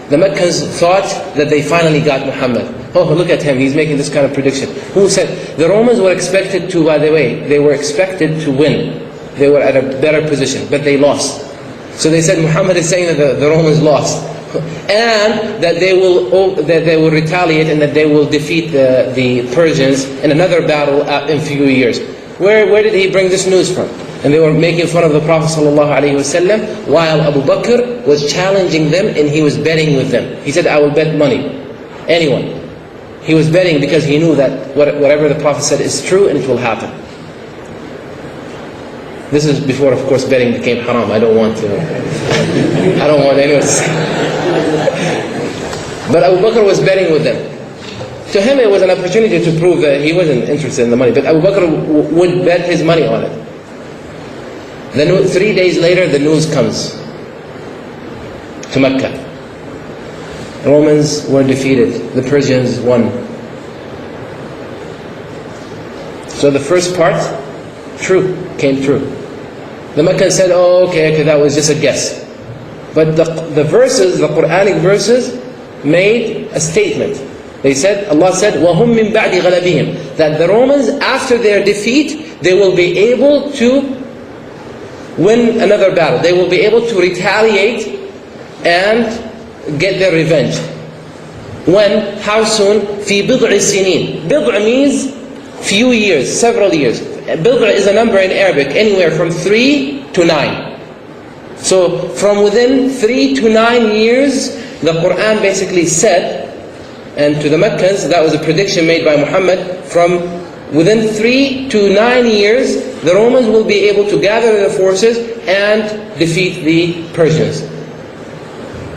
The Meccans thought that they finally got Muhammad. Oh, look at him, he's making this kind of prediction. Who said? The Romans were expected to, by the way, they were expected to win. They were at a better position, but they lost. So they said Muhammad is saying that the Romans lost. And that they will retaliate and that they will defeat the Persians in another battle in a few years. Where did he bring this news from? And they were making fun of the Prophet ﷺ while Abu Bakr was challenging them and he was betting with them. He said, I will bet money. Anyone. He was betting because he knew that whatever the Prophet said is true and it will happen. This is before, of course, betting became haram. I don't want anyone to say. But Abu Bakr was betting with them. To him it was an opportunity to prove that he wasn't interested in the money. But Abu Bakr would bet his money on it. Then 3 days later, the news comes to Mecca. Romans were defeated. The Persians won. So the first part, came true. The Meccans said, oh, okay, that was just a guess. But the verses, the Quranic verses, made a statement. They said, Allah said, وَهُمْ مِنْ بَعْدِ غَلَبِهِمْ, that the Romans, after their defeat, they will be able to win another battle. They will be able to retaliate and get their revenge. When? How soon? فِي بِضْعِ سِنِينَ. بِضْع means few years, several years. بِضْع is a number in Arabic, anywhere from 3 to 9. So from within 3 to 9 years, the Quran basically said, and to the Meccans, that was a prediction made by Muhammad, from within 3 to 9 years, the Romans will be able to gather their forces and defeat the Persians.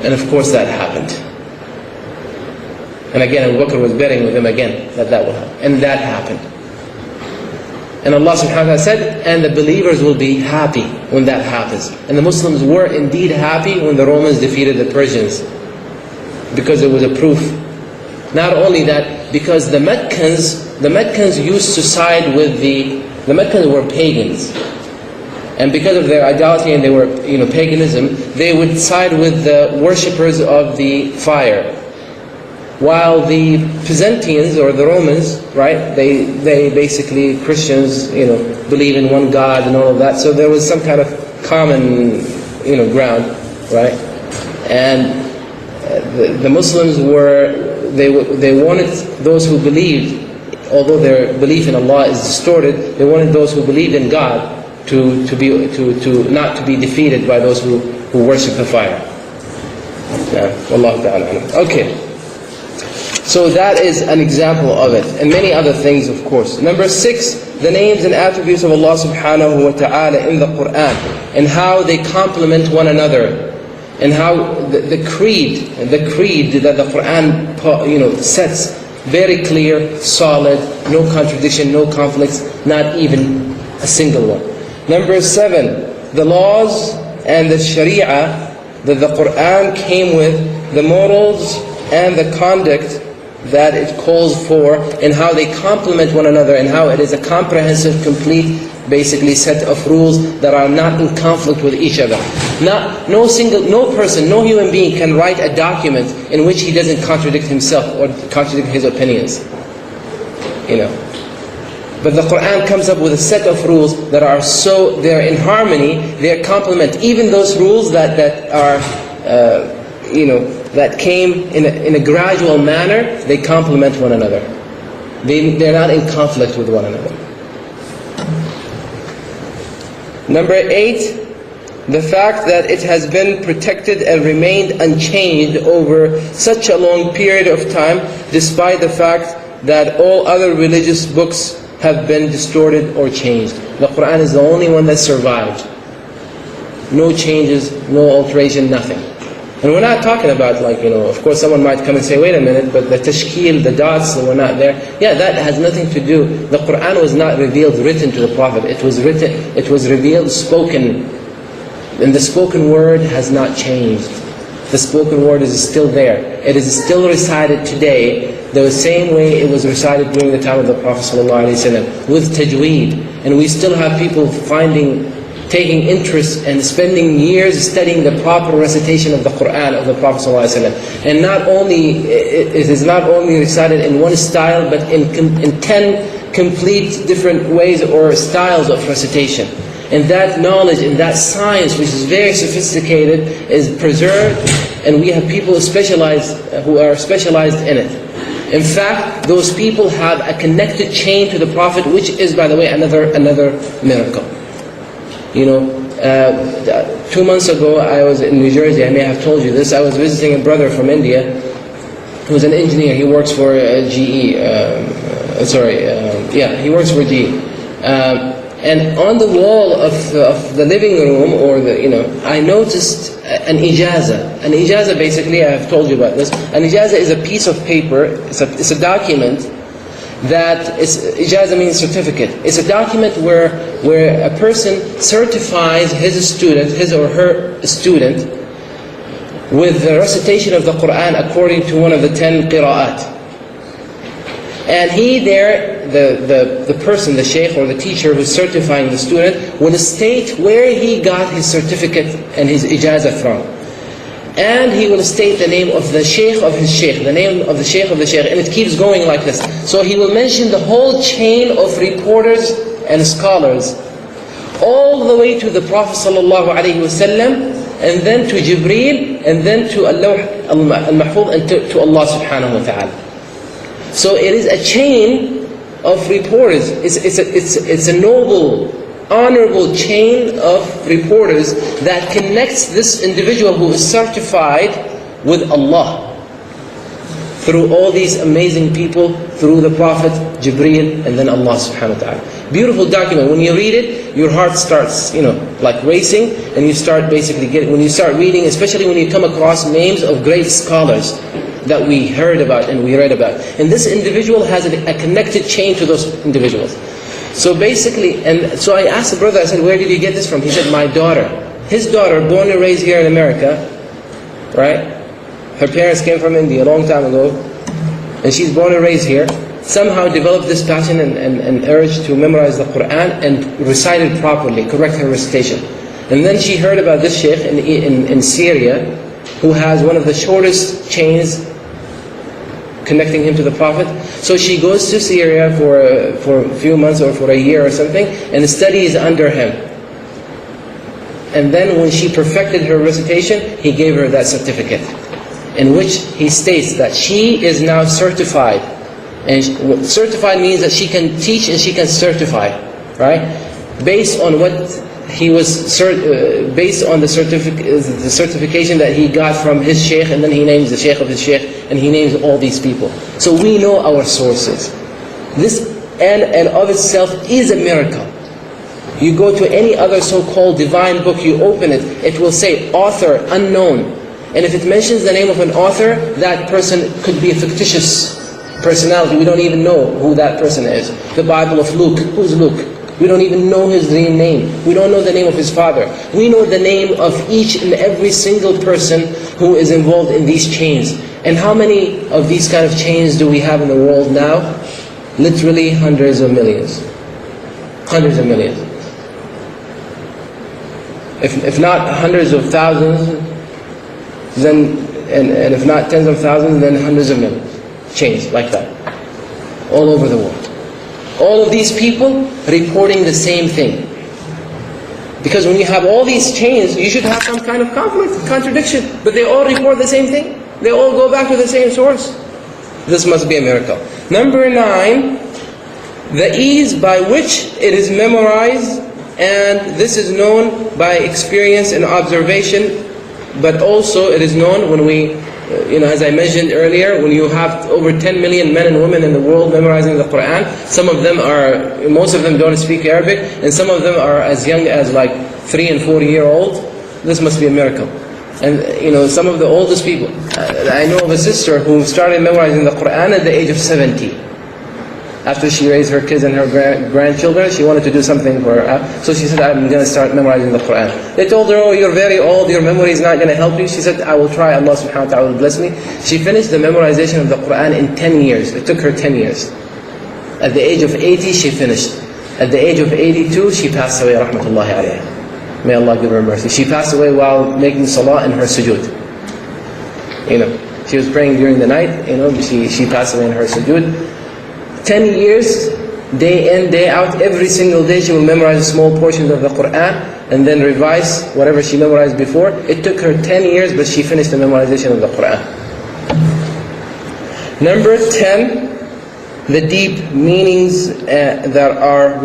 And of course that happened. And again, Abu Bakr was betting with him again that will happen. And that happened. And Allah subhanahu wa ta'ala said, and the believers will be happy when that happens. And the Muslims were indeed happy when the Romans defeated the Persians, because it was a proof. Not only that, because the Meccans used to side with the Meccans were pagans. And because of their idolatry and they were, paganism, they would side with the worshippers of the fire. While the Byzantines or the Romans, right, they basically, Christians, believe in one God and all of that. So there was some kind of common, ground, right? And the Muslims they wanted those who believed, although their belief in Allah is distorted, they wanted those who believed in God to not to be defeated by those who worship the fire. Yeah, Wallahu ta'ala. Okay. So that is an example of it, and many other things, of course. Number 6, the names and attributes of Allah subhanahu wa ta'ala in the Quran, and how they complement one another, and how the creed that the Quran sets, very clear, solid, no contradiction, no conflicts, not even a single one. Number 7, the laws and the Sharia that the Quran came with, the morals and the conduct that it calls for, and how they complement one another, and how it is a comprehensive, complete, basically set of rules that are not in conflict with each other. No person, no human being can write a document in which he doesn't contradict himself or contradict his opinions. But the Quran comes up with a set of rules that are they're in harmony, they complement. Even those rules that are, that came in a gradual manner, they complement one another. They're not in conflict with one another. Number 8, the fact that it has been protected and remained unchanged over such a long period of time, despite the fact that all other religious books have been distorted or changed. The Quran is the only one that survived. No changes, no alteration, nothing. And we're not talking about of course someone might come and say, wait a minute, but the tashkil, the dots were not there. Yeah, that has nothing to do. The Quran was not revealed, written to the Prophet. It was revealed, spoken. And the spoken word has not changed. The spoken word is still there. It is still recited today the same way it was recited during the time of the Prophet ﷺ, with tajweed. And we still have people taking interest and spending years studying the proper recitation of the Quran of the Prophet ﷺ. And it is not only recited in one style, but in 10 complete different ways or styles of recitation. And that knowledge and that science, which is very sophisticated, is preserved, and we have people who are specialized in it. In fact, those people have a connected chain to the Prophet, which is, by the way, another miracle. 2 months ago, I was in New Jersey. I may have told you this. I was visiting a brother from India who's an engineer. He works for GE. He works for GE. And on the wall of the living room, I noticed an ijaza. An ijaza, basically, I have told you about this. An ijaza is a piece of paper. It's a document ijaza means certificate. It's a document where a person certifies his or her student with the recitation of the Quran according to one of the 10 qira'at. And the person, the shaykh or the teacher who's certifying the student, will state where he got his certificate and his ijaza from. And he will state the name of the shaykh of his shaykh, the name of the shaykh of the shaykh, and it keeps going like this. So he will mention the whole chain of reporters and scholars, all the way to the Prophet ﷺ, and then to Jibreel, and then to Allah al-Mahfuz, and to Allah subhanahu wa ta'ala. So it is a chain of reporters. It's a noble, honorable chain of reporters that connects this individual who is certified with Allah through all these amazing people, through the Prophet, Jibreel, and then Allah subhanahu wa ta'ala. Beautiful document. When you read it, your heart starts, like racing, and you start basically when you start reading, especially when you come across names of great scholars that we heard about and we read about. And this individual has a connected chain to those individuals. So basically, and so I asked the brother, I said, where did you get this from? He said, my daughter. His daughter, born and raised here in America, right? Her parents came from India a long time ago, and she's born and raised here, somehow developed this passion and urge to memorize the Quran and recite it properly, correct her recitation. And then she heard about this sheikh in Syria, who has one of the shortest chains connecting him to the Prophet. So she goes to Syria for a few months or for a year or something, and studies under him. And then when she perfected her recitation, he gave her that certificate, in which he states that she is now certified. And certified means that she can teach and she can certify, right? Based on what he was based on the certification that he got from his sheikh, and then he names the sheikh of his sheikh, and he names all these people. So we know our sources. This and of itself is a miracle. You go to any other so-called divine book, you open it, it will say author unknown. And if it mentions the name of an author, that person could be a fictitious personality. We don't even know who that person is. The Bible of Luke, who's Luke? We don't even know his real name. We don't know the name of his father. We know the name of each and every single person who is involved in these chains. And how many of these kind of chains do we have in the world now? Literally hundreds of millions. Hundreds of millions. If not hundreds of thousands, then and if not tens of thousands, then hundreds of millions. Chains like that. All over the world. All of these people reporting the same thing. Because when you have all these chains, you should have some kind of conflict, contradiction. But they all report the same thing. They all go back to the same source. This must be a miracle. Number 9, the ease by which it is memorized, and this is known by experience and observation, but also it is known when we, as I mentioned earlier, when you have over 10 million men and women in the world memorizing the Quran, most of them don't speak Arabic, and some of them are as young as like 3 and 4 year old. This must be a miracle. And some of the oldest people, I know of a sister who started memorizing the Quran at the age of 70. After she raised her kids and her grandchildren, she wanted to do something for her. So she said, I'm going to start memorizing the Quran. They told her, oh, you're very old, your memory is not going to help you. She said, I will try, Allah subhanahu wa ta'ala will bless me. She finished the memorization of the Quran in 10 years. It took her 10 years. At the age of 80, she finished. At the age of 82, she passed away, rahmatullahi alayha. May Allah give her mercy. She passed away while making salah in her sujood. She was praying during the night, she passed away in her sujood. 10 years, day in, day out, every single day she will memorize small portions of the Quran and then revise whatever she memorized before. It took her 10 years, but she finished the memorization of the Quran. Number 10, the deep meanings that are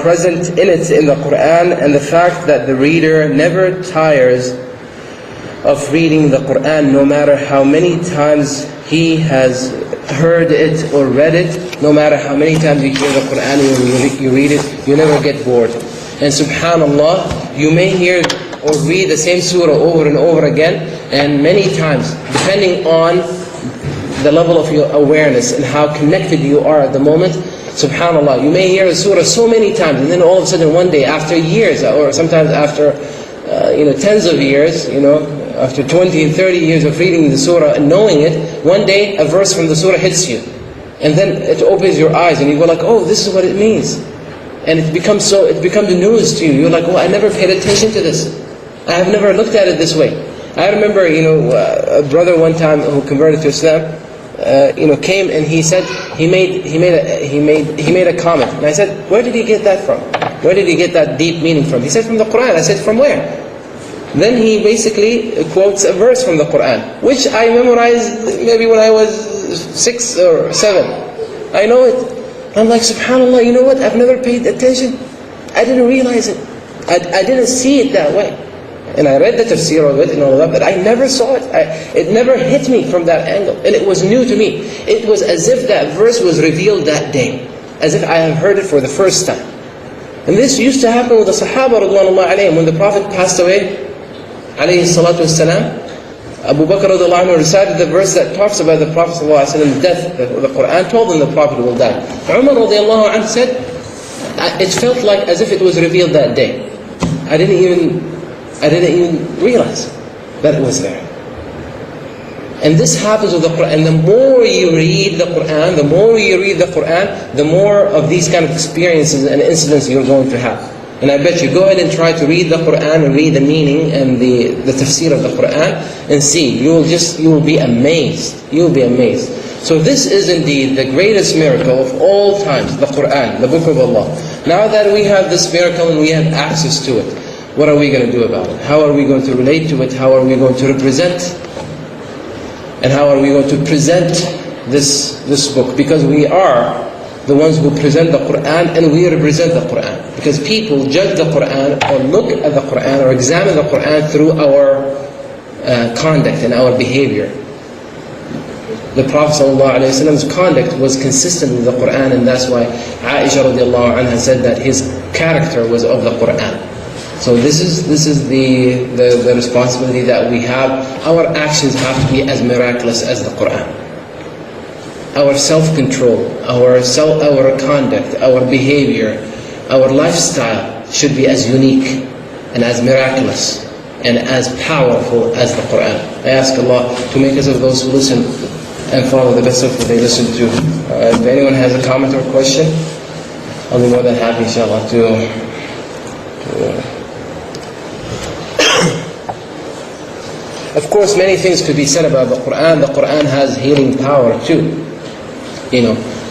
present in it in the Quran, and the fact that the reader never tires of reading the Quran, no matter how many times he has heard it or read it. No matter how many times you hear the Quran or you read it, you never get bored. And subhanallah, you may hear or read the same surah over and over again, and many times, depending on the level of your awareness and how connected you are at the moment. Subhanallah, you may hear a surah so many times, and then all of a sudden one day, after years, or sometimes after tens of years, after 20 and 30 years of reading the surah and knowing it, one day a verse from the surah hits you. And then it opens your eyes and you go like, oh, this is what it means. And it becomes news to you. You're like, oh, I never paid attention to this. I have never looked at it this way. I remember, a brother one time who converted to Islam, came and he said, he made a comment. And I said, where did he get that from? Where did he get that deep meaning from? He said, from the Quran. I said, from where? Then he basically quotes a verse from the Quran, which I memorized maybe when I was 6 or 7. I know it. I'm like, subhanallah, you know what? I've never paid attention. I didn't realize it. I didn't see it that way. And I read the tafsir of it and all that, but I never saw it. It never hit me from that angle. And it was new to me. It was as if that verse was revealed that day. As if I have heard it for the first time. And this used to happen with the Sahaba radhiyallahu alayhim. When the Prophet passed away, alayhi salatu wassalam, Abu Bakr radhiyallahu anhu recited the verse that talks about the Prophet sallallahu alayhi wa sallam's death. The Quran told them the Prophet will die. Umar radhiyallahu anhu said, it felt like as if it was revealed that day. I didn't even realize that it was there. And this happens with the Quran. And the more you read the Quran, the more of these kind of experiences and incidents you're going to have. And I bet you, go ahead and try to read the Quran and read the meaning and the tafsir of the Quran and see. You will be amazed. You will be amazed. So this is indeed the greatest miracle of all times, the Quran, the Book of Allah. Now that we have this miracle and we have access to it, what are we going to do about it? How are we going to relate to it? How are we going to represent? And how are we going to present this book? Because we are the ones who present the Quran and we represent the Quran. Because people judge the Quran or look at the Quran or examine the Quran through our conduct and our behavior. The Prophet ﷺ's conduct was consistent with the Quran, and that's why Aisha radiallahu anha said that his character was of the Quran. So this is the responsibility that we have. Our actions have to be as miraculous as the Quran. Our self-control, our conduct, our behavior, our lifestyle should be as unique and as miraculous and as powerful as the Quran. I ask Allah to make us of those who listen and follow the best of what they listen to. If anyone has a comment or question, I'll be more than happy, inshallah, to Of course, many things could be said about the Quran. The Quran has healing power too.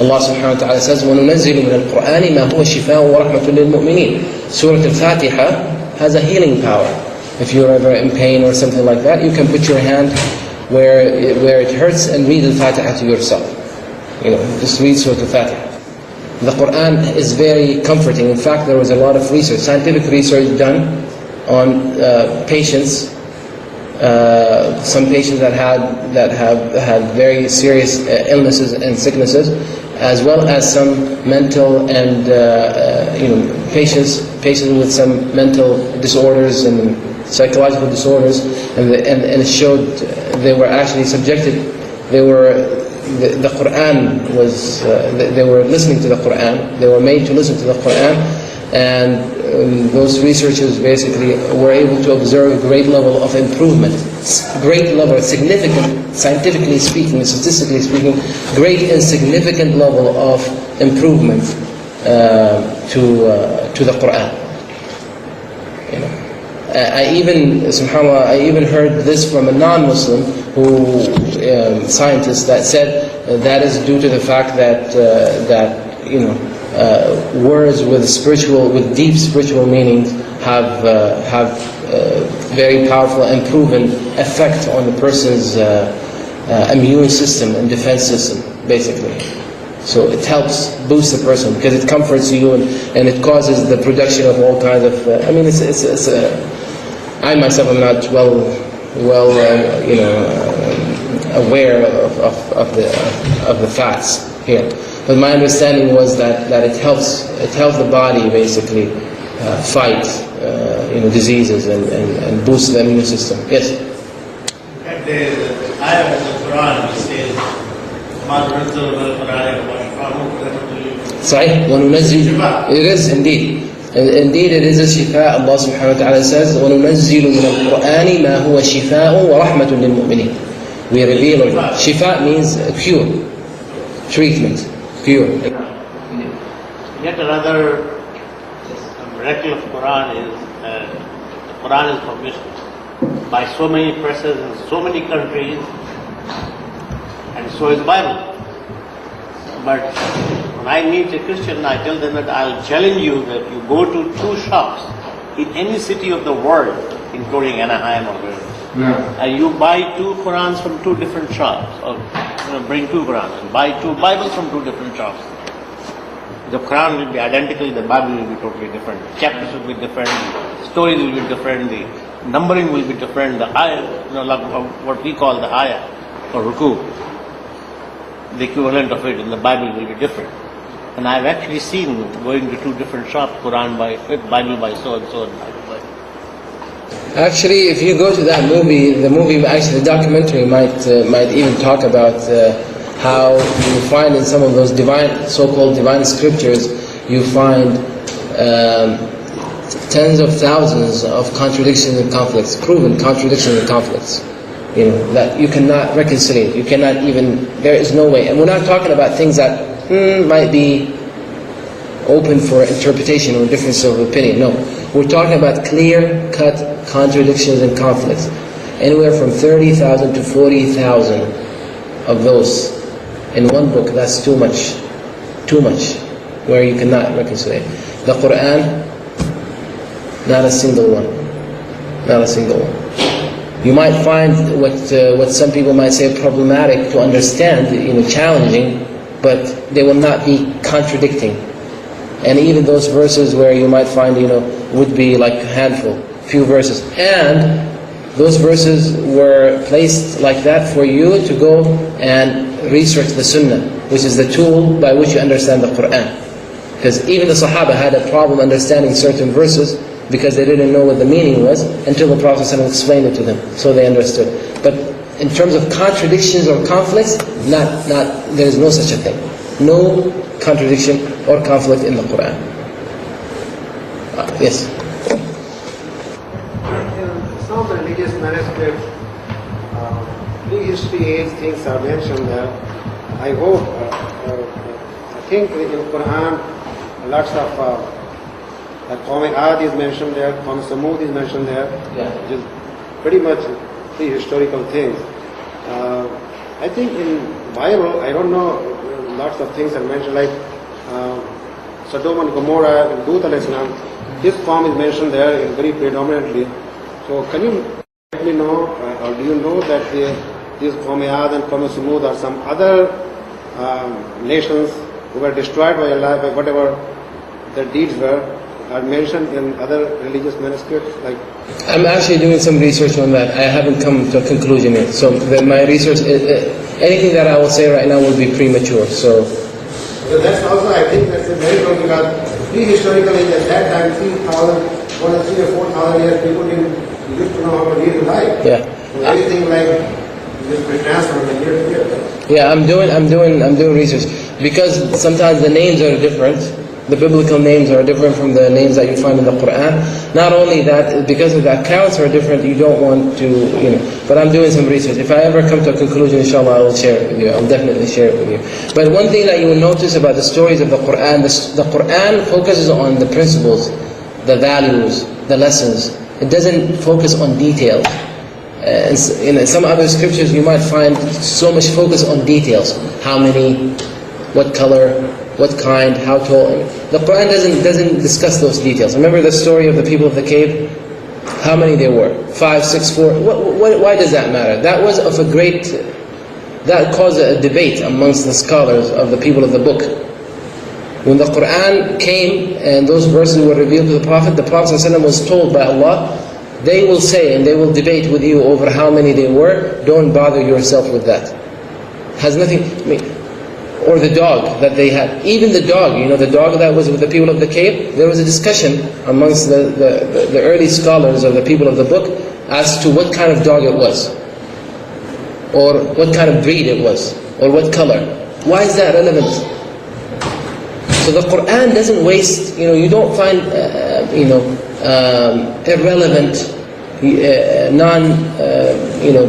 Allah subhanahu wa ta'ala says, وَنُنَزِّلُ مِنَ الْقُرْآنِ مَا هُوَ شِفَاءٌ وَرَحْمَةٌ لِلْمُؤْمِنِينَ. Surah Al-Fatiha has a healing power. If you're ever in pain or something like that, you can put your hand where it hurts and read Al-Fatiha to yourself. Just read Surah Al-Fatiha. The Quran is very comforting. In fact, there was a lot of research, scientific research done on patients. Some patients that have had very serious illnesses and sicknesses, as well as some mental and patients with some mental disorders and psychological disorders, and it showed they were actually subjected. The Quran was they were listening to the Quran. They were made to listen to the Quran, and those researchers basically were able to observe a great level of improvement, great level, significant, scientifically speaking, statistically speaking, great and significant level of improvement to the Quran. I even heard this from a non-Muslim scientist that said that is due to the fact that words with deep spiritual meanings have very powerful and proven effect on the person's immune system and defense system, basically. So it helps boost the person because it comforts you and it causes the production of all kinds of. I myself am not aware of the facts here. But my understanding was that it helps the body basically fight diseases and boost the immune system. Yes. The ayah of the Quran says, Sahih, وَنُنَزِّلُ. It is indeed. Indeed, it is a shifa. Allah subhanahu wa ta'ala says, وَنُنَزِّلُ مِنَ الْقُرْآنِ مَا هُوَ شِفَاءٌ وَرَحْمَةٌ لِلْمُؤْمِنِينَ. We reveal shifa means cure, treatment, cure. Yet another miracle of Quran is the Quran is published by so many presses in so many countries, and so is Bible. But when I meet a Christian, I tell them that I'll challenge you that you go to 2 shops in any city of the world, including Anaheim or wherever, and you buy 2 Qurans from 2 different shops, or bring 2 Qurans and buy 2 Bibles from 2 different shops. The Quran will be identical, the Bible will be totally different. Chapters will be different, the stories will be different, the numbering will be different, the ayah, what we call the ayah or ruku, the equivalent of it in the Bible will be different. And I've actually seen going to 2 different shops, Quran with Bible by so and so and Bible by. Actually, if you go to that movie, the documentary might even talk about how you find in some of those so-called divine scriptures, you find tens of thousands of contradictions and conflicts, proven contradictions and conflicts. That you cannot reconcile. You cannot even. There is no way. And we're not talking about things that might be open for interpretation or difference of opinion. No, we're talking about clear-cut contradictions and conflicts. Anywhere from 30,000 to 40,000 of those in one book. That's too much. Too much. Where you cannot reconcile. The Quran, not a single one. Not a single one. You might find what some people might say problematic to understand, challenging, but they will not be contradicting. And even those verses where you might find, would be like a handful, few verses. And those verses were placed like that for you to go and research the Sunnah, which is the tool by which you understand the Quran. Because even the Sahaba had a problem understanding certain verses because they didn't know what the meaning was until the Prophet ﷺ explained it to them, so they understood. But in terms of contradictions or conflicts, there is no such a thing. No contradiction or conflict in the Quran. Yes? In some religious manuscripts, prehistory age things are mentioned there. I hope, I think in Quran, lots of Qawm Ad is mentioned there, Qawm Samud is mentioned there, which is pretty much prehistorical things. I think in Bible, I don't know, lots of things are mentioned, like Sodom and Gomorrah and Lut al-Islam. This form is mentioned there very predominantly. So can you let me know, or do you know that these Qawm-e-Aad and Qawm-e-Samud are some other nations who were destroyed by Allah, by whatever their deeds were, are mentioned in other religious manuscripts? Like, I'm actually doing some research on that. I haven't come to a conclusion yet. So my research, anything that I will say right now will be premature. So that's also, I think, that's very good, because prehistorically at that time, 3,000, more than 3,000 or 4,000 years, people didn't used to know how to live life. yeah. So everything like this will transfer from year to year. Yeah, I'm doing research, because sometimes the names are different. The biblical names are different from the names that you find in the Quran. Not only that, because the accounts are different, you don't want to, but I'm doing some research. If I ever come to a conclusion, inshallah, I will share it with you. I'll definitely share it with you. But one thing that you will notice about the stories of the Quran, the Quran focuses on the principles, the values, the lessons. It doesn't focus on details. In some other scriptures you might find so much focus on details. How many, what color, what kind, how tall. The Quran doesn't discuss those details. Remember the story of the people of the cave? How many there were? 5, 6, 4. Why does that matter? That was of a great, that caused a debate amongst the scholars of the people of the book. When the Quran came and those verses were revealed to the Prophet ﷺ was told by Allah, they will say and they will debate with you over how many they were. Don't bother yourself with that. Has nothing, or the dog that they had. Even the dog, the dog that was with the people of the cave, there was a discussion amongst the early scholars of the people of the book as to what kind of dog it was, or what kind of breed it was, or what color. Why is that relevant? So the Quran doesn't waste, you don't find, irrelevant,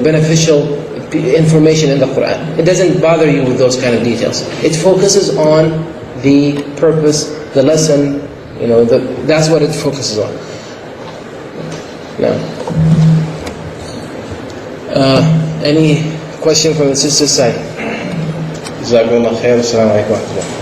beneficial information in the Quran. It doesn't bother you with those kind of details. It focuses on the purpose, the lesson, that's what it focuses on. Now, any question from the sister's side? Jazakumullah khair. Assalamu alaikum wa rahmatullah.